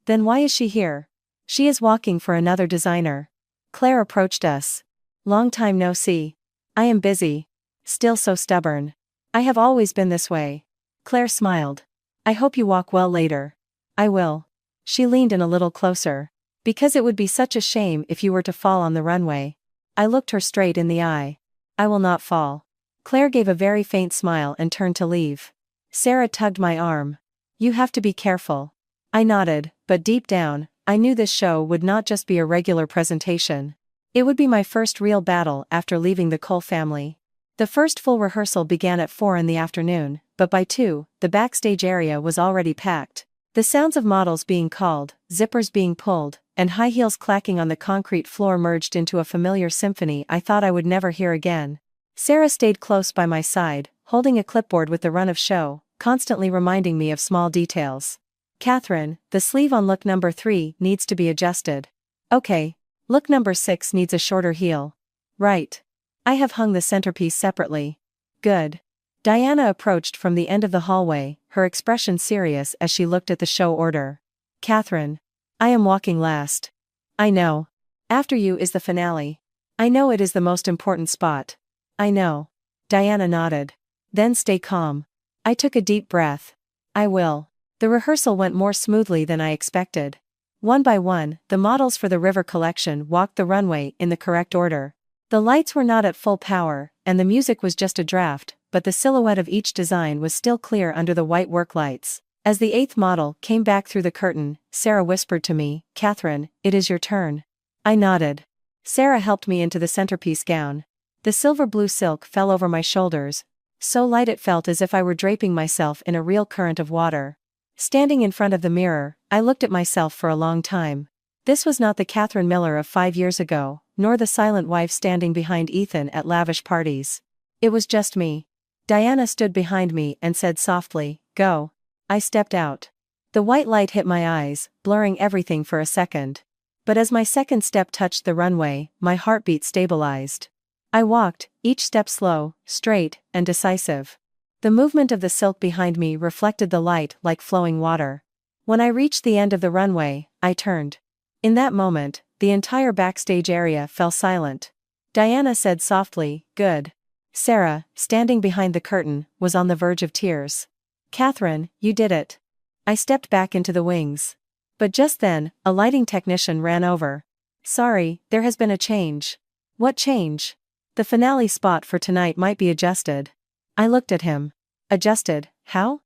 "Then why is she here?" "She is walking for another designer." Claire approached us. "Long time no see." "I am busy." "Still so stubborn." "I have always been this way." Claire smiled. "I hope you walk well later." "I will." She leaned in a little closer. "Because it would be such a shame if you were to fall on the runway." I looked her straight in the eye. "I will not fall." Claire gave a very faint smile and turned to leave. Sarah tugged my arm. "You have to be careful." I nodded, but deep down, I knew this show would not just be a regular presentation. It would be my first real battle after leaving the Cole family. The first full rehearsal began at 4 in the afternoon, but by 2, the backstage area was already packed. The sounds of models being called, zippers being pulled, and high heels clacking on the concrete floor merged into a familiar symphony I thought I would never hear again. Sarah stayed close by my side, holding a clipboard with the run of show, constantly reminding me of small details. "Catherine, the sleeve on look number 3 needs to be adjusted." "Okay. Look number 6 needs a shorter heel." "Right. I have hung the centerpiece separately." "Good." Diana approached from the end of the hallway, her expression serious as she looked at the show order. "Catherine. I am walking last." "I know. After you is the finale." "I know it is the most important spot." "I know." Diana nodded. "Then stay calm." I took a deep breath. "I will." The rehearsal went more smoothly than I expected. One by one, the models for the River collection walked the runway in the correct order. The lights were not at full power, and the music was just a draft, but the silhouette of each design was still clear under the white work lights. As the 8th model came back through the curtain, Sarah whispered to me, "Catherine, it is your turn." I nodded. Sarah helped me into the centerpiece gown. The silver blue silk fell over my shoulders. So light it felt as if I were draping myself in a real current of water. Standing in front of the mirror, I looked at myself for a long time. This was not the Catherine Miller of 5 years ago, nor the silent wife standing behind Ethan at lavish parties. It was just me. Diana stood behind me and said softly, "Go." I stepped out. The white light hit my eyes, blurring everything for a second. But as my second step touched the runway, my heartbeat stabilized. I walked, each step slow, straight, and decisive. The movement of the silk behind me reflected the light like flowing water. When I reached the end of the runway, I turned. In that moment, the entire backstage area fell silent. Diana said softly, "Good." Sarah, standing behind the curtain, was on the verge of tears. "Catherine, you did it." I stepped back into the wings. But just then, a lighting technician ran over. "Sorry, there has been a change." "What change?" "The finale spot for tonight might be adjusted." I looked at him. "Adjusted, how?"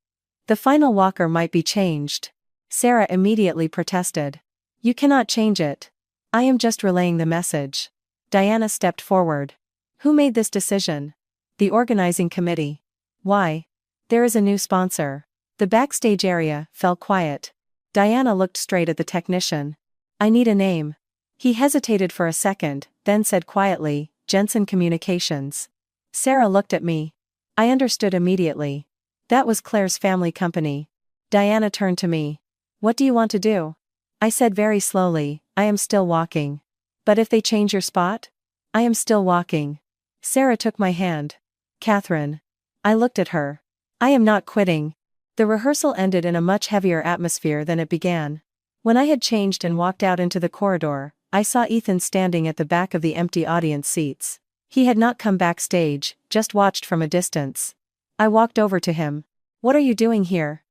"The final walker might be changed." Sarah immediately protested. You cannot change it. I am just relaying the message. Diana stepped forward. Who made this decision? The organizing committee. Why? There is a new sponsor. The backstage area fell quiet. Diana looked straight at the technician. I need a name. He hesitated for a second, then said quietly, Jensen Communications. Sarah looked at me. I understood immediately. That was Claire's family company. Diana turned to me. What do you want to do? I said very slowly, I am still walking. But if they change your spot? I am still walking. Sarah took my hand. Catherine. I looked at her. I am not quitting. The rehearsal ended in a much heavier atmosphere than it began. When I had changed and walked out into the corridor, I saw Ethan standing at the back of the empty audience seats. He had not come backstage, just watched from a distance. I walked over to him. What are you doing here?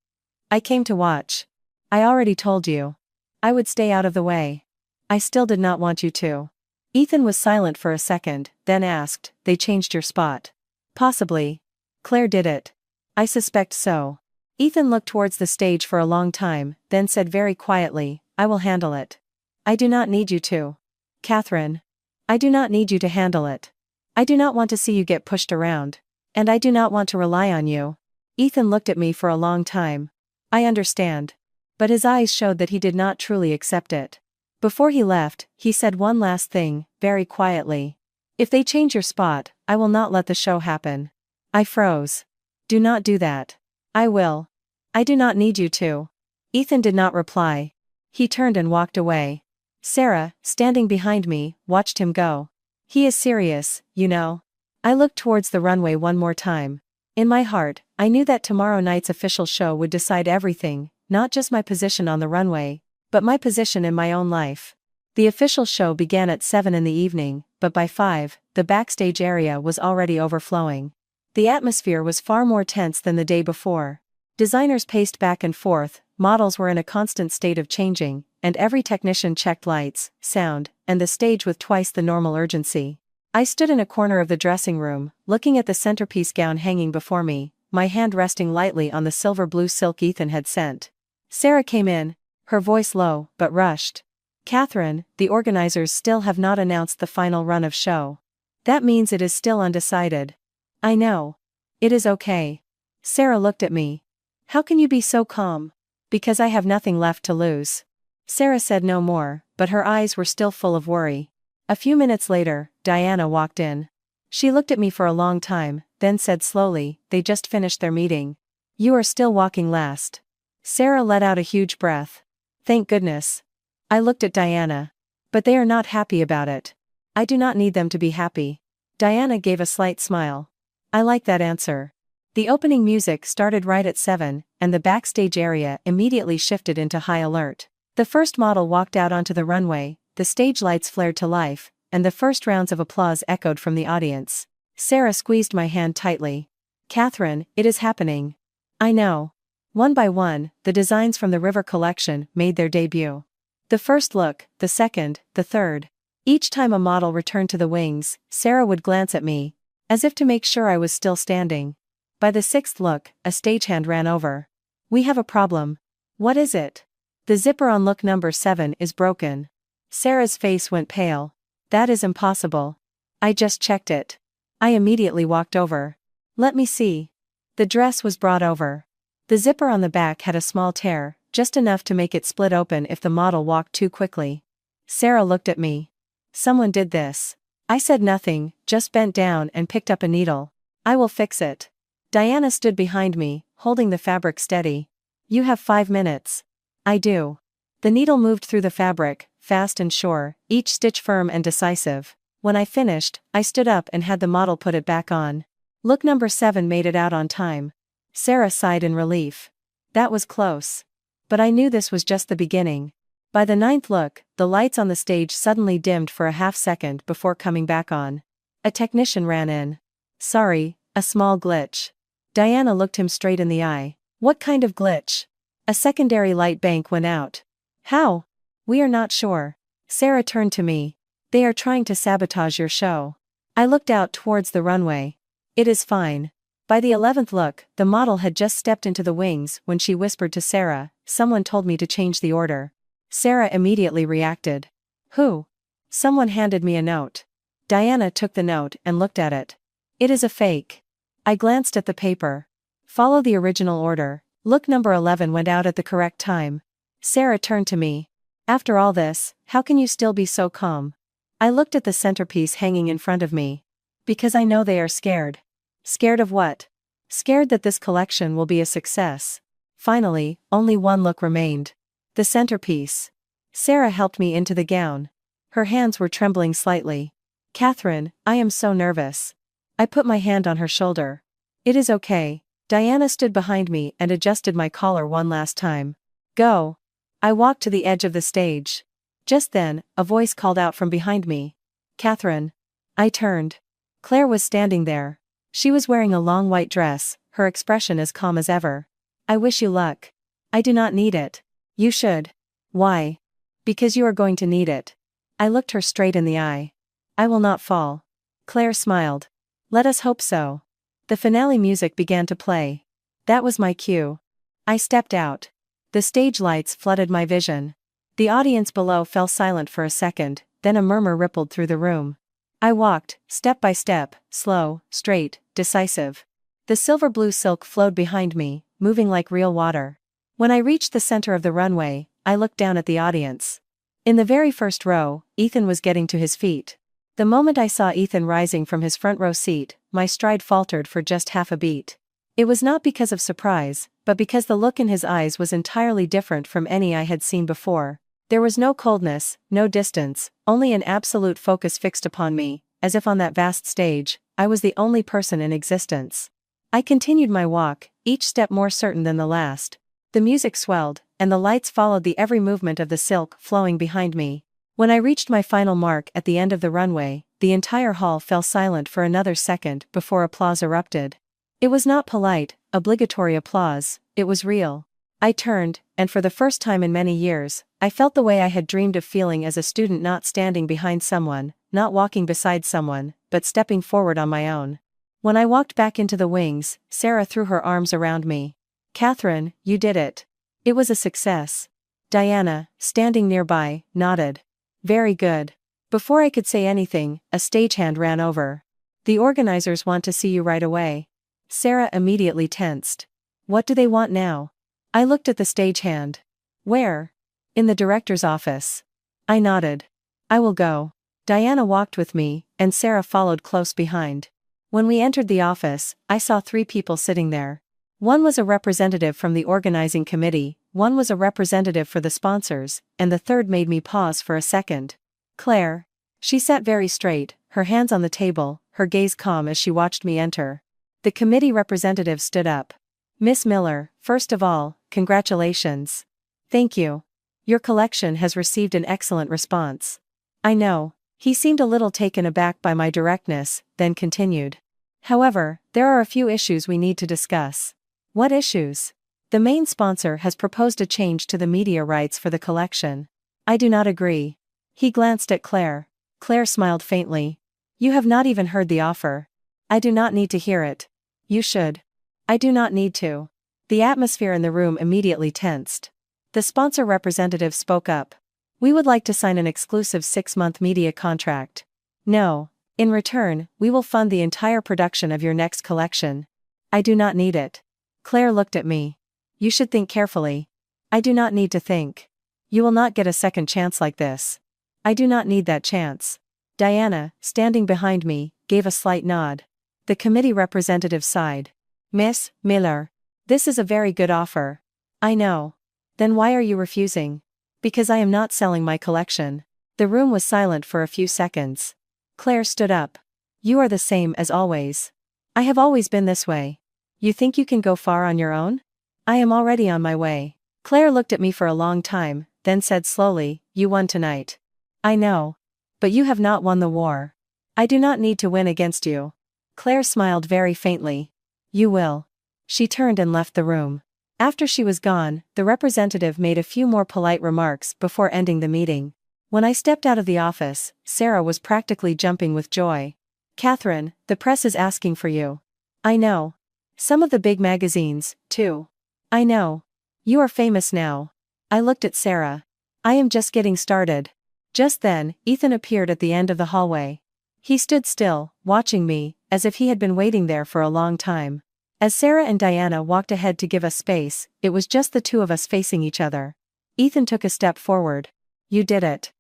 I came to watch. I already told you. I would stay out of the way. I still did not want you to. Ethan was silent for a second, then asked, They changed your spot? Possibly. Claire did it. I suspect so. Ethan looked towards the stage for a long time, then said very quietly, I will handle it. I do not need you to. Catherine. I do not need you to handle it. I do not want to see you get pushed around. And I do not want to rely on you. Ethan looked at me for a long time. I understand. But his eyes showed that he did not truly accept it. Before he left, he said one last thing, very quietly. If they change your spot, I will not let the show happen. I froze. Do not do that. I will. I do not need you to. Ethan did not reply. He turned and walked away. Sarah, standing behind me, watched him go. He is serious, you know. I looked towards the runway one more time. In my heart, I knew that tomorrow night's official show would decide everything, not just my position on the runway, but my position in my own life. The official show began at 7 in the evening, but by 5, the backstage area was already overflowing. The atmosphere was far more tense than the day before. Designers paced back and forth, models were in a constant state of changing, and every technician checked lights, sound, and the stage with twice the normal urgency. I stood in a corner of the dressing room, looking at the centerpiece gown hanging before me, my hand resting lightly on the silver blue silk Ethan had sent. Sarah came in, her voice low, but rushed. Catherine, the organizers still have not announced the final run of show. That means it is still undecided. I know. It is okay. Sarah looked at me. How can you be so calm? Because I have nothing left to lose. Sarah said no more, but her eyes were still full of worry. A few minutes later, Diana walked in. She looked at me for a long time, then said slowly, They just finished their meeting. You are still walking last. Sarah let out a huge breath. Thank goodness. I looked at Diana. But they are not happy about it. I do not need them to be happy. Diana gave a slight smile. I like that answer. The opening music started right at 7, and the backstage area immediately shifted into high alert. The first model walked out onto the runway, the stage lights flared to life, and the first rounds of applause echoed from the audience. Sarah squeezed my hand tightly. Catherine, it is happening. I know. One by one, the designs from the River collection made their debut. The first look, the second, the third. Each time a model returned to the wings, Sarah would glance at me, as if to make sure I was still standing. By the sixth look, a stagehand ran over. We have a problem. What is it? The zipper on look number 7 is broken. Sarah's face went pale. That is impossible. I just checked it. I immediately walked over. Let me see. The dress was brought over. The zipper on the back had a small tear, just enough to make it split open if the model walked too quickly. Sarah looked at me. Someone did this. I said nothing, just bent down and picked up a needle. I will fix it. Diana stood behind me, holding the fabric steady. You have 5 minutes. I do. The needle moved through the fabric, fast and sure, each stitch firm and decisive. When I finished, I stood up and had the model put it back on. Look number 7 made it out on time. Sarah sighed in relief. That was close. But I knew this was just the beginning. By the 9th look, the lights on the stage suddenly dimmed for a half second before coming back on. A technician ran in. Sorry, a small glitch. Diana looked him straight in the eye. What kind of glitch? A secondary light bank went out. How? We are not sure. Sarah turned to me. They are trying to sabotage your show. I looked out towards the runway. It is fine. By the 11th look, the model had just stepped into the wings when she whispered to Sarah, "Someone told me to change the order." Sarah immediately reacted. "Who?" "Someone handed me a note." Diana took the note and looked at it. "It is a fake." I glanced at the paper. "Follow the original order. Look, number 11 went out at the correct time." Sarah turned to me. "After all this, how can you still be so calm?" I looked at the centerpiece hanging in front of me. "Because I know they are scared." "Scared of what?" "Scared that this collection will be a success." Finally, only one look remained. The centerpiece. Sarah helped me into the gown. Her hands were trembling slightly. "Catherine, I am so nervous." I put my hand on her shoulder. "It is okay." Diana stood behind me and adjusted my collar one last time. "Go." I walked to the edge of the stage. Just then, a voice called out from behind me. "Catherine." I turned. Claire was standing there. She was wearing a long white dress, her expression as calm as ever. "I wish you luck." "I do not need it." "You should." "Why?" "Because you are going to need it." I looked her straight in the eye. "I will not fall." Claire smiled. "Let us hope so." The finale music began to play. That was my cue. I stepped out. The stage lights flooded my vision. The audience below fell silent for a second, then a murmur rippled through the room. I walked, step by step, slow, straight, decisive. The silver-blue silk flowed behind me, moving like real water. When I reached the center of the runway, I looked down at the audience. In the very first row, Ethan was getting to his feet. The moment I saw Ethan rising from his front row seat, my stride faltered for just half a beat. It was not because of surprise, but because the look in his eyes was entirely different from any I had seen before. There was no coldness, no distance, only an absolute focus fixed upon me, as if on that vast stage, I was the only person in existence. I continued my walk, each step more certain than the last. The music swelled, and the lights followed the every movement of the silk flowing behind me. When I reached my final mark at the end of the runway, the entire hall fell silent for another second before applause erupted. It was not polite, obligatory applause, it was real. I turned, and for the first time in many years, I felt the way I had dreamed of feeling as a student, not standing behind someone, not walking beside someone, but stepping forward on my own. When I walked back into the wings, Sarah threw her arms around me. "Catherine, you did it. It was a success." Diana, standing nearby, nodded. "Very good." Before I could say anything, a stagehand ran over. "The organizers want to see you right away." Sarah immediately tensed. "What do they want now?" I looked at the stagehand. "Where?" "In the director's office." I nodded. "I will go." Diana walked with me, and Sarah followed close behind. When we entered the office, I saw 3 people sitting there. One was a representative from the organizing committee, one was a representative for the sponsors, and the third made me pause for a second. "Claire." She sat very straight, her hands on the table, her gaze calm as she watched me enter. The committee representative stood up. "Miss Miller, first of all, congratulations." "Thank you. Your collection has received an excellent response." "I know." He seemed a little taken aback by my directness, then continued. "However, there are a few issues we need to discuss." "What issues?" "The main sponsor has proposed a change to the media rights for the collection." "I do not agree." He glanced at Claire. Claire smiled faintly. "You have not even heard the offer." "I do not need to hear it." "You should." "I do not need to." The atmosphere in the room immediately tensed. The sponsor representative spoke up. "We would like to sign an exclusive 6-month media contract." "No. In return, we will fund the entire production of your next collection." "I do not need it." Claire looked at me. "You should think carefully." "I do not need to think. You will not get a second chance like this." "I do not need that chance." Diana, standing behind me, gave a slight nod. The committee representative sighed. "Miss Miller, this is a very good offer." "I know." "Then why are you refusing?" "Because I am not selling my collection." The room was silent for a few seconds. Claire stood up. "You are the same as always." "I have always been this way." "You think you can go far on your own?" "I am already on my way." Claire looked at me for a long time, then said slowly, "You won tonight." "I know. But you have not won the war." "I do not need to win against you." Claire smiled very faintly. "You will." She turned and left the room. After she was gone, the representative made a few more polite remarks before ending the meeting. When I stepped out of the office, Sarah was practically jumping with joy. "Catherine, the press is asking for you." "I know." Some of the big magazines, too. I know. You are famous now. I looked at Sarah. I am just getting started. Just then, Ethan appeared at the end of the hallway. He stood still, watching me, as if he had been waiting there for a long time. As Sarah and Diana walked ahead to give us space, it was just the two of us facing each other. Ethan took a step forward. You did it.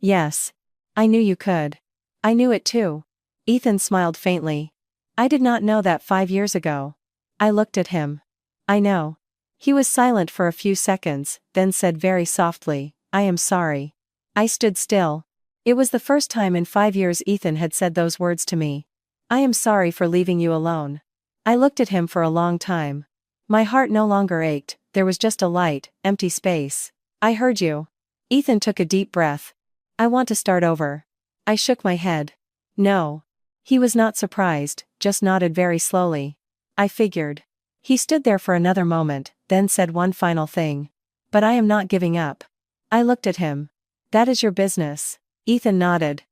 Yes. I knew you could. I knew it too. Ethan smiled faintly. I did not know that 5 years ago. I looked at him. I know. He was silent for a few seconds, then said very softly, I am sorry. I stood still. It was the first time in 5 years Ethan had said those words to me. I am sorry for leaving you alone. I looked at him for a long time. My heart no longer ached, there was just a light, empty space. I heard you. Ethan took a deep breath. I want to start over. I shook my head. No. He was not surprised, just nodded very slowly. I figured. He stood there for another moment, then said one final thing. But I am not giving up. I looked at him. That is your business. Ethan nodded.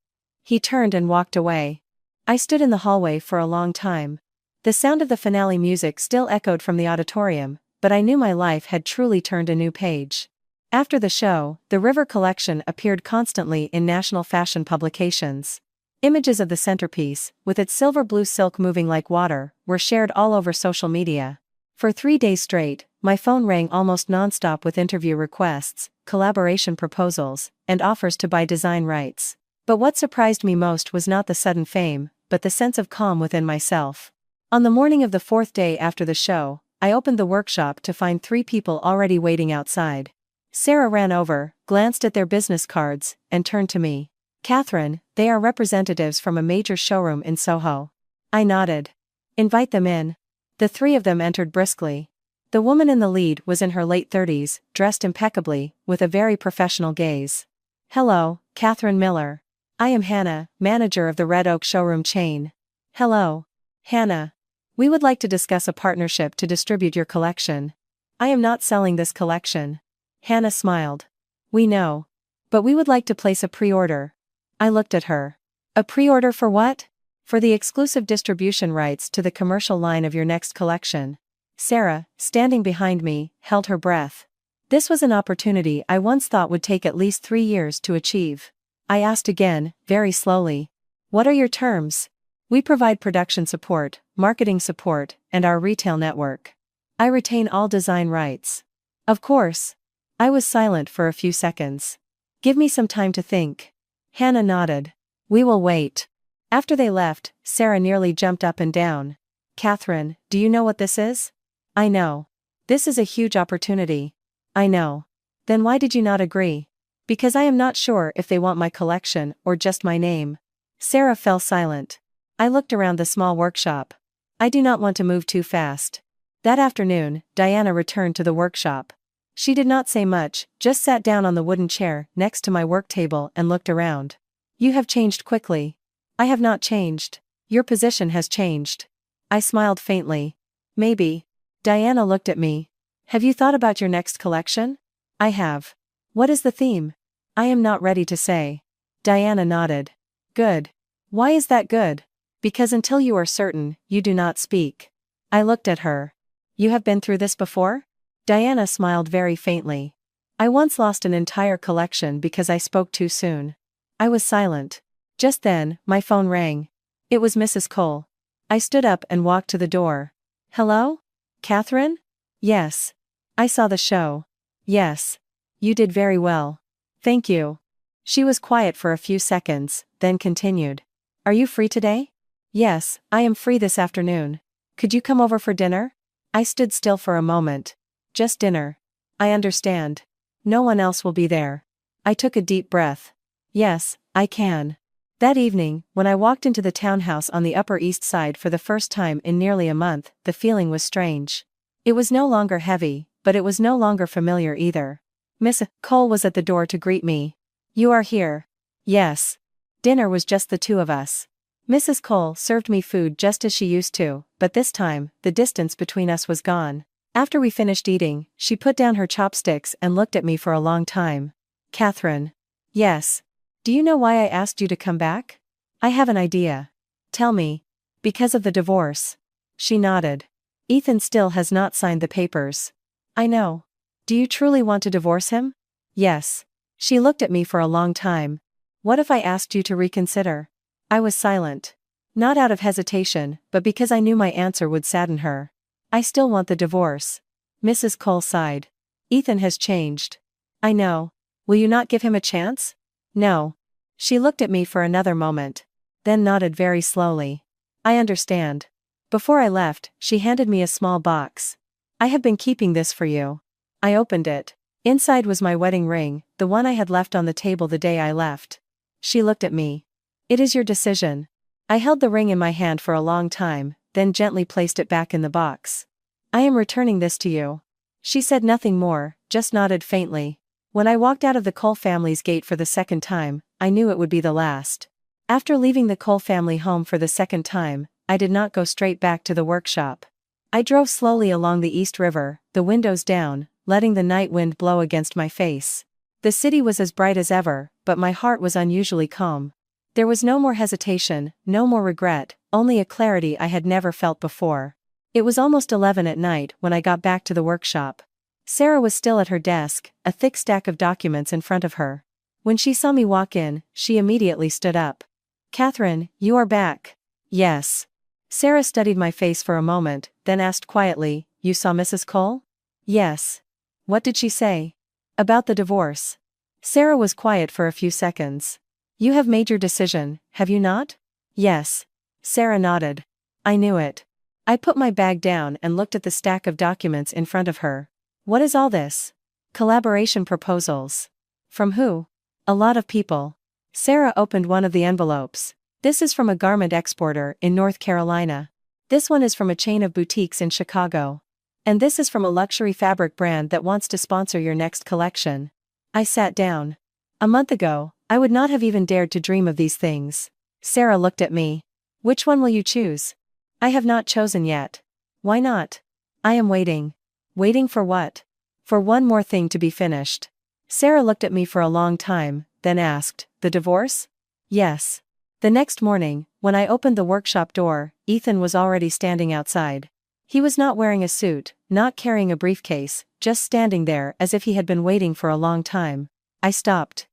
He turned and walked away. I stood in the hallway for a long time. The sound of the finale music still echoed from the auditorium, but I knew my life had truly turned a new page. After the show, the River collection appeared constantly in national fashion publications. Images of the centerpiece, with its silver blue silk moving like water, were shared all over social media. For 3 days straight, my phone rang almost non-stop with interview requests, collaboration proposals, and offers to buy design rights. But what surprised me most was not the sudden fame, but the sense of calm within myself. On the morning of the 4th day after the show, I opened the workshop to find 3 people already waiting outside. Sarah ran over, glanced at their business cards, and turned to me. Catherine, they are representatives from a major showroom in Soho. I nodded. Invite them in. The 3 of them entered briskly. The woman in the lead was in her late 30s, dressed impeccably, with a very professional gaze. Hello, Catherine Miller. I am Hannah, manager of the Red Oak showroom chain. Hello. Hannah. We would like to discuss a partnership to distribute your collection. I am not selling this collection. Hannah smiled. We know. But we would like to place a pre-order. I looked at her. A pre-order for what? For the exclusive distribution rights to the commercial line of your next collection. Sarah, standing behind me, held her breath. This was an opportunity I once thought would take at least 3 years to achieve. I asked again, very slowly. What are your terms? We provide production support, marketing support, and our retail network. I retain all design rights. Of course. I was silent for a few seconds. Give me some time to think. Hannah nodded. We will wait. After they left, Sarah nearly jumped up and down. Catherine, do you know what this is? I know. This is a huge opportunity. I know. Then why did you not agree? Because I am not sure if they want my collection or just my name. Sarah fell silent. I looked around the small workshop. I do not want to move too fast. That afternoon, Diana returned to the workshop. She did not say much, just sat down on the wooden chair next to my work table and looked around. You have changed quickly. I have not changed. Your position has changed. I smiled faintly. Maybe. Diana looked at me. Have you thought about your next collection? I have. What is the theme? I am not ready to say. Diana nodded. Good. Why is that good? Because until you are certain, you do not speak. I looked at her. You have been through this before? Diana smiled very faintly. I once lost an entire collection because I spoke too soon. I was silent. Just then, my phone rang. It was Mrs. Cole. I stood up and walked to the door. Hello? Catherine? Yes. I saw the show. Yes. You did very well. Thank you. She was quiet for a few seconds, then continued. Are you free today? Yes, I am free this afternoon. Could you come over for dinner? I stood still for a moment. Just dinner. I understand. No one else will be there. I took a deep breath. Yes, I can. That evening, when I walked into the townhouse on the Upper East Side for the first time in nearly a month, the feeling was strange. It was no longer heavy, but it was no longer familiar either. Miss Cole was at the door to greet me. You are here. Yes. Dinner was just the 2 of us. Mrs. Cole served me food just as she used to, but this time, the distance between us was gone. After we finished eating, she put down her chopsticks and looked at me for a long time. Catherine. Yes. Do you know why I asked you to come back? I have an idea. Tell me. Because of the divorce. She nodded. Ethan still has not signed the papers. I know. Do you truly want to divorce him? Yes. She looked at me for a long time. What if I asked you to reconsider? I was silent. Not out of hesitation, but because I knew my answer would sadden her. I still want the divorce. Mrs. Cole sighed. Ethan has changed. I know. Will you not give him a chance? No. She looked at me for another moment. Then nodded very slowly. I understand. Before I left, she handed me a small box. I have been keeping this for you. I opened it. Inside was my wedding ring, the one I had left on the table the day I left. She looked at me. It is your decision. I held the ring in my hand for a long time, then gently placed it back in the box. I am returning this to you. She said nothing more, just nodded faintly. When I walked out of the Cole family's gate for the second time, I knew it would be the last. After leaving the Cole family home for the second time, I did not go straight back to the workshop. I drove slowly along the East River, the windows down, letting the night wind blow against my face. The city was as bright as ever, but my heart was unusually calm. There was no more hesitation, no more regret, only a clarity I had never felt before. It was almost 11 at night when I got back to the workshop. Sarah was still at her desk, a thick stack of documents in front of her. When she saw me walk in, she immediately stood up. Catherine, you are back. Yes. Sarah studied my face for a moment, then asked quietly, You saw Mrs. Cole? Yes. What did she say? About the divorce. Sarah was quiet for a few seconds. You have made your decision, have you not? Yes. Sarah nodded. I knew it. I put my bag down and looked at the stack of documents in front of her. What is all this? Collaboration proposals. From who? A lot of people. Sarah opened one of the envelopes. This is from a garment exporter in North Carolina. This one is from a chain of boutiques in Chicago. And this is from a luxury fabric brand that wants to sponsor your next collection. I sat down. A month ago, I would not have even dared to dream of these things. Sarah looked at me. Which one will you choose? I have not chosen yet. Why not? I am waiting. Waiting for what? For one more thing to be finished. Sarah looked at me for a long time, then asked, The divorce? Yes. The next morning, when I opened the workshop door, Ethan was already standing outside. He was not wearing a suit, not carrying a briefcase, just standing there as if he had been waiting for a long time. I stopped.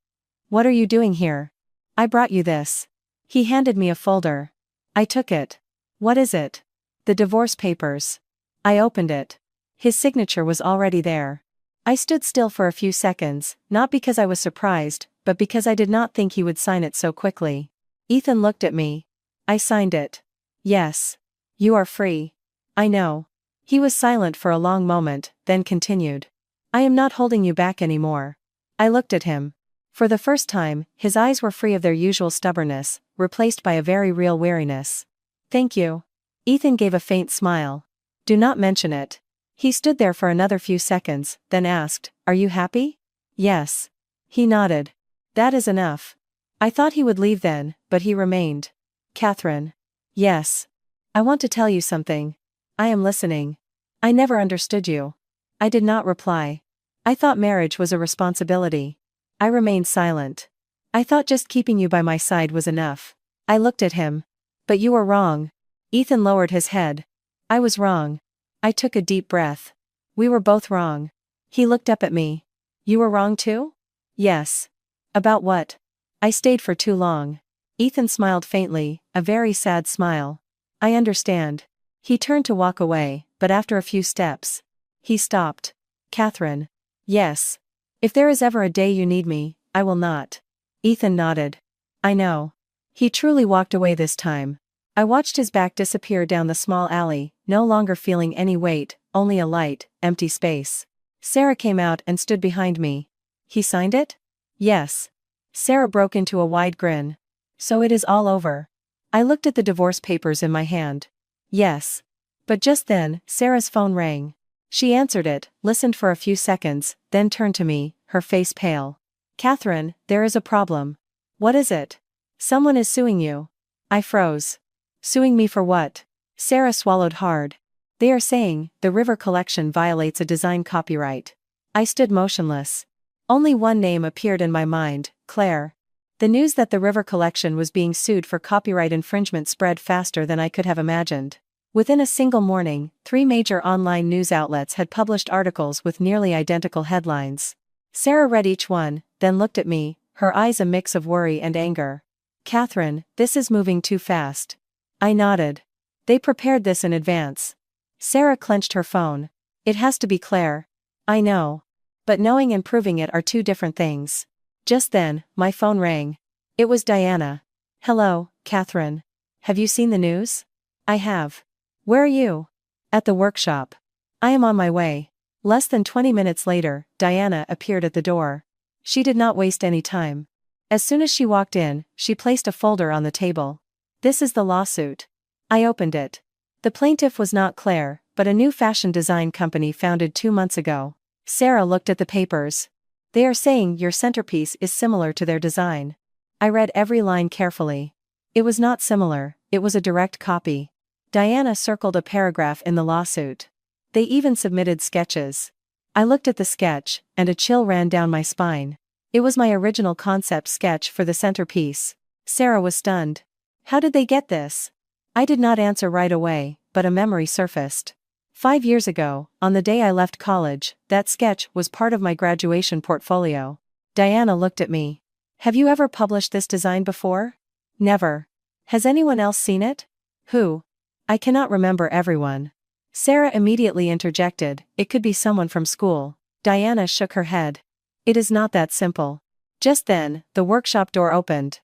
What are you doing here? I brought you this. He handed me a folder. I took it. What is it? The divorce papers. I opened it. His signature was already there. I stood still for a few seconds, not because I was surprised, but because I did not think he would sign it so quickly. Ethan looked at me. I signed it. Yes. You are free. I know. He was silent for a long moment, then continued. I am not holding you back anymore. I looked at him. For the first time, his eyes were free of their usual stubbornness, replaced by a very real weariness. Thank you. Ethan gave a faint smile. Do not mention it. He stood there for another few seconds, then asked, Are you happy? Yes. He nodded. That is enough. I thought he would leave then, but he remained. Catherine. Yes. I want to tell you something. I am listening. I never understood you. I did not reply. I thought marriage was a responsibility. I remained silent. I thought just keeping you by my side was enough. I looked at him. But you were wrong. Ethan lowered his head. I was wrong. I took a deep breath. We were both wrong. He looked up at me. You were wrong too? Yes. About what? I stayed for too long. Ethan smiled faintly, a very sad smile. I understand. He turned to walk away, but after a few steps, he stopped. Catherine. Yes. If there is ever a day you need me, I will not. Ethan nodded. I know. He truly walked away this time. I watched his back disappear down the small alley, no longer feeling any weight, only a light, empty space. Sarah came out and stood behind me. He signed it? Yes. Sarah broke into a wide grin. So it is all over. I looked at the divorce papers in my hand. Yes. But just then, Sarah's phone rang. She answered it, listened for a few seconds, then turned to me, her face pale. Catherine, there is a problem. What is it? Someone is suing you. I froze. Suing me for what? Sarah swallowed hard. They are saying, the River collection violates a design copyright. I stood motionless. Only one name appeared in my mind, Claire. The news that the River collection was being sued for copyright infringement spread faster than I could have imagined. Within a single morning, 3 major online news outlets had published articles with nearly identical headlines. Sarah read each one, then looked at me, her eyes a mix of worry and anger. "Catherine, this is moving too fast." I nodded. "They prepared this in advance." Sarah clenched her phone. "It has to be Claire." "I know. But knowing and proving it are two different things." Just then, my phone rang. It was Diana. "Hello, Catherine. Have you seen the news?" "I have." "Where are you?" "At the workshop." "I am on my way." Less than 20 minutes later, Diana appeared at the door. She did not waste any time. As soon as she walked in, she placed a folder on the table. "This is the lawsuit." I opened it. The plaintiff was not Claire, but a new fashion design company founded 2 months ago. Sarah looked at the papers. "They are saying your centerpiece is similar to their design." I read every line carefully. It was not similar, it was a direct copy. Diana circled a paragraph in the lawsuit. They even submitted sketches. I looked at the sketch, and a chill ran down my spine. It was my original concept sketch for the centerpiece. Sarah was stunned. "How did they get this?" I did not answer right away, but a memory surfaced. 5 years ago, on the day I left college, that sketch was part of my graduation portfolio. Diana looked at me. "Have you ever published this design before?" "Never." "Has anyone else seen it?" "Who?" "I cannot remember everyone." Sarah immediately interjected, "It could be someone from school." Diana shook her head. "It is not that simple." Just then, the workshop door opened.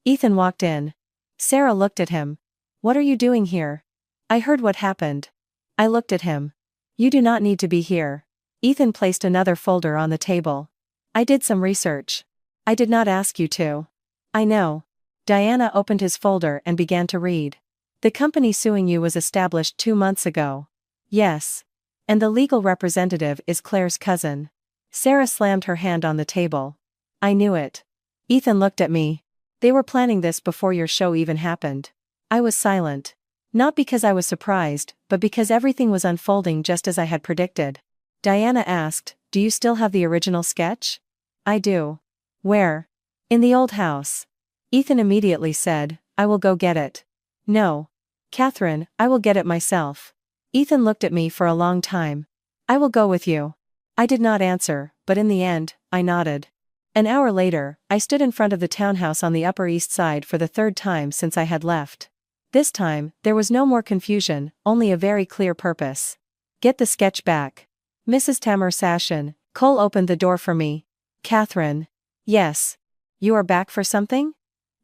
Ethan walked in. Sarah looked at him. "What are you doing here?" "I heard what happened." I looked at him. "You do not need to be here." Ethan placed another folder on the table. "I did some research." "I did not ask you to." "I know." Diana opened his folder and began to read. "The company suing you was established 2 months ago." "Yes." "And the legal representative is Claire's cousin." Sarah slammed her hand on the table. "I knew it." Ethan looked at me. "They were planning this before your show even happened." I was silent. Not because I was surprised, but because everything was unfolding just as I had predicted. Diana asked, "Do you still have the original sketch?" "I do." "Where?" "In the old house." Ethan immediately said, "I will go get it." "No. Catherine, I will get it myself." Ethan looked at me for a long time. "I will go with you." I did not answer, but in the end, I nodded. An hour later, I stood in front of the townhouse on the Upper East Side for the 3rd time since I had left. This time, there was no more confusion, only a very clear purpose. Get the sketch back. "Mrs. Tamer-Sashin." Cole opened the door for me. "Catherine." "Yes." "You are back for something?"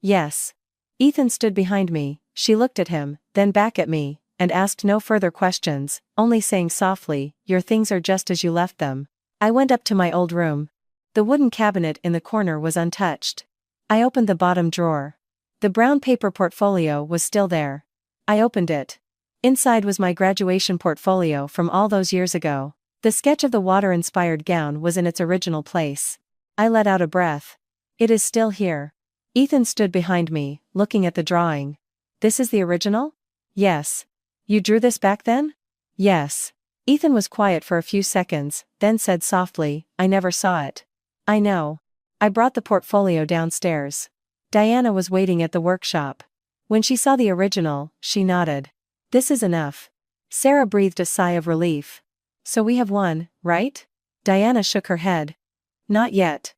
"Yes." Ethan stood behind me. She looked at him, then back at me, and asked no further questions, only saying softly, "Your things are just as you left them." I went up to my old room. The wooden cabinet in the corner was untouched. I opened the bottom drawer. The brown paper portfolio was still there. I opened it. Inside was my graduation portfolio from all those years ago. The sketch of the water-inspired gown was in its original place. I let out a breath. "It is still here." Ethan stood behind me, looking at the drawing. "This is the original?" "Yes." "You drew this back then?" "Yes." Ethan was quiet for a few seconds, then said softly, "I never saw it." "I know." I brought the portfolio downstairs. Diana was waiting at the workshop. When she saw the original, she nodded. "This is enough." Sarah breathed a sigh of relief. "So we have won, right?" Diana shook her head. "Not yet."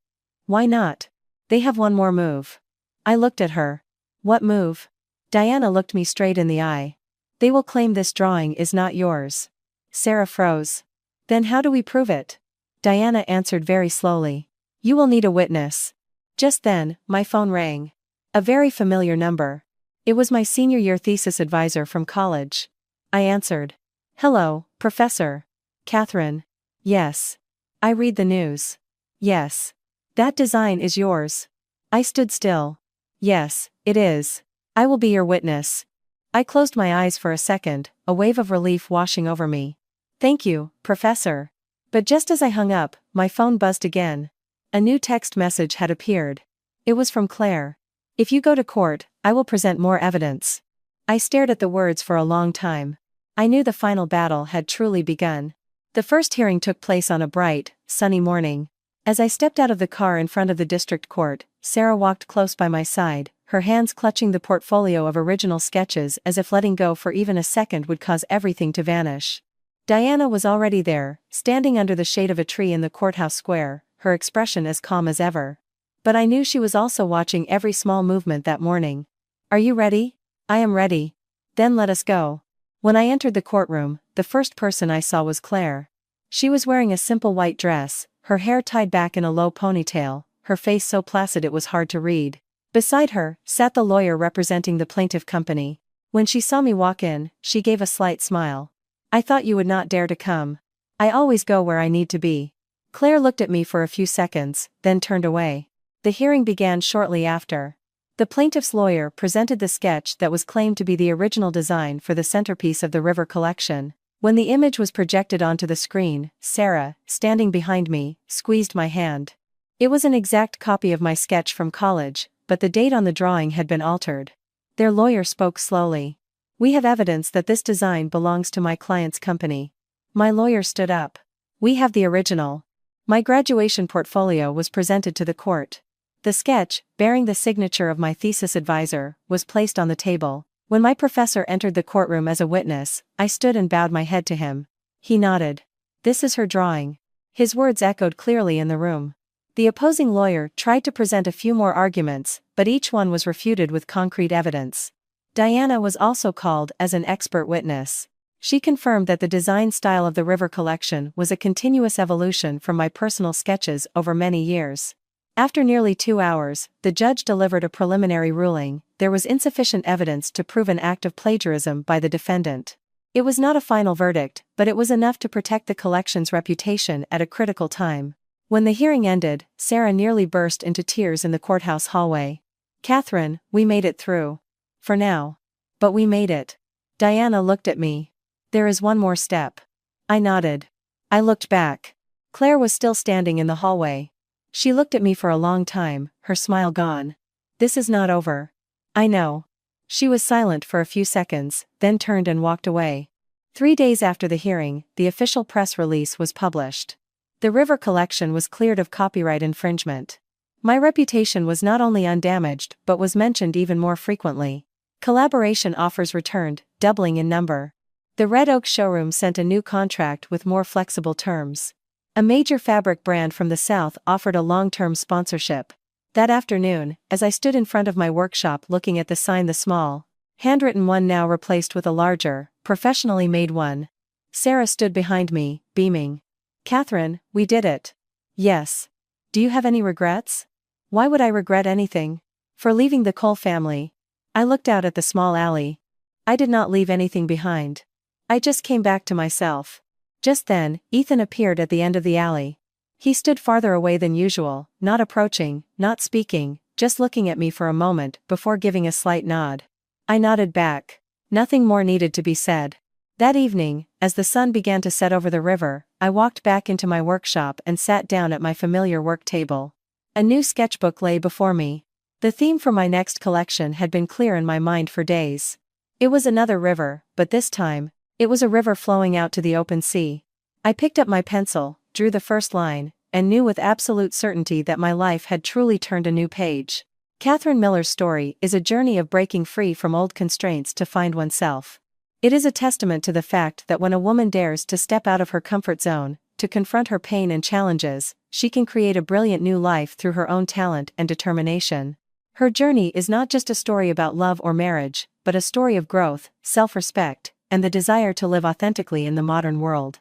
"Why not?" "They have one more move." I looked at her. "What move?" Diana looked me straight in the eye. "They will claim this drawing is not yours." Sarah froze. "Then how do we prove it?" Diana answered very slowly. "You will need a witness." Just then, my phone rang. A very familiar number. It was my senior year thesis advisor from college. I answered. "Hello, Professor." "Catherine." "Yes." "I read the news." "Yes." "That design is yours." I stood still. "Yes, it is. I will be your witness." I closed my eyes for a second, a wave of relief washing over me. "Thank you, Professor." But just as I hung up, my phone buzzed again. A new text message had appeared. It was from Claire. "If you go to court, I will present more evidence." I stared at the words for a long time. I knew the final battle had truly begun. The first hearing took place on a bright, sunny morning. As I stepped out of the car in front of the district court, Sarah walked close by my side, her hands clutching the portfolio of original sketches as if letting go for even a second would cause everything to vanish. Diana was already there, standing under the shade of a tree in the courthouse square, her expression as calm as ever. But I knew she was also watching every small movement that morning. "Are you ready?" "I am ready." "Then let us go." When I entered the courtroom, the first person I saw was Claire. She was wearing a simple white dress, her hair tied back in a low ponytail, her face so placid it was hard to read. Beside her sat the lawyer representing the plaintiff company. When she saw me walk in, she gave a slight smile. "I thought you would not dare to come. I always go where I need to be." Claire looked at me for a few seconds, then turned away. The hearing began shortly after. The plaintiff's lawyer presented the sketch that was claimed to be the original design for the centerpiece of the river collection. When the image was projected onto the screen, Sarah, standing behind me, squeezed my hand. It was an exact copy of my sketch from college, but the date on the drawing had been altered. Their lawyer spoke slowly. "We have evidence that this design belongs to my client's company." My lawyer stood up. "We have the original." My graduation portfolio was presented to the court. The sketch, bearing the signature of my thesis advisor, was placed on the table. When my professor entered the courtroom as a witness, I stood and bowed my head to him. He nodded. "This is her drawing." His words echoed clearly in the room. The opposing lawyer tried to present a few more arguments, but each one was refuted with concrete evidence. Diana was also called as an expert witness. She confirmed that the design style of the river collection was a continuous evolution from my personal sketches over many years. After nearly 2 hours, the judge delivered a preliminary ruling. There was insufficient evidence to prove an act of plagiarism by the defendant. It was not a final verdict, but it was enough to protect the collection's reputation at a critical time. When the hearing ended, Sarah nearly burst into tears in the courthouse hallway. "Catherine, we made it through. For now. But we made it." Diana looked at me. "There is one more step." I nodded. I looked back. Claire was still standing in the hallway. She looked at me for a long time, her smile gone. "This is not over." "I know." She was silent for a few seconds, then turned and walked away. 3 days after the hearing, the official press release was published. The river collection was cleared of copyright infringement. My reputation was not only undamaged but was mentioned even more frequently. Collaboration offers returned, doubling in number. The Red Oak showroom sent a new contract with more flexible terms. A major fabric brand from the South offered a long-term sponsorship. That afternoon, as I stood in front of my workshop looking at the sign, the small, handwritten one now replaced with a larger, professionally made one, Sarah stood behind me, beaming. "Catherine, we did it." "Yes." "Do you have any regrets?" "Why would I regret anything?" "For leaving the Cole family." I looked out at the small alley. I did not leave anything behind. I just came back to myself. Just then, Ethan appeared at the end of the alley. He stood farther away than usual, not approaching, not speaking, just looking at me for a moment before giving a slight nod. I nodded back. Nothing more needed to be said. That evening, as the sun began to set over the river, I walked back into my workshop and sat down at my familiar work table. A new sketchbook lay before me. The theme for my next collection had been clear in my mind for days. It was another river, but this time, it was a river flowing out to the open sea. I picked up my pencil, drew the first line, and knew with absolute certainty that my life had truly turned a new page. Catherine Miller's story is a journey of breaking free from old constraints to find oneself. It is a testament to the fact that when a woman dares to step out of her comfort zone, to confront her pain and challenges, she can create a brilliant new life through her own talent and determination. Her journey is not just a story about love or marriage, but a story of growth, self-respect, and the desire to live authentically in the modern world.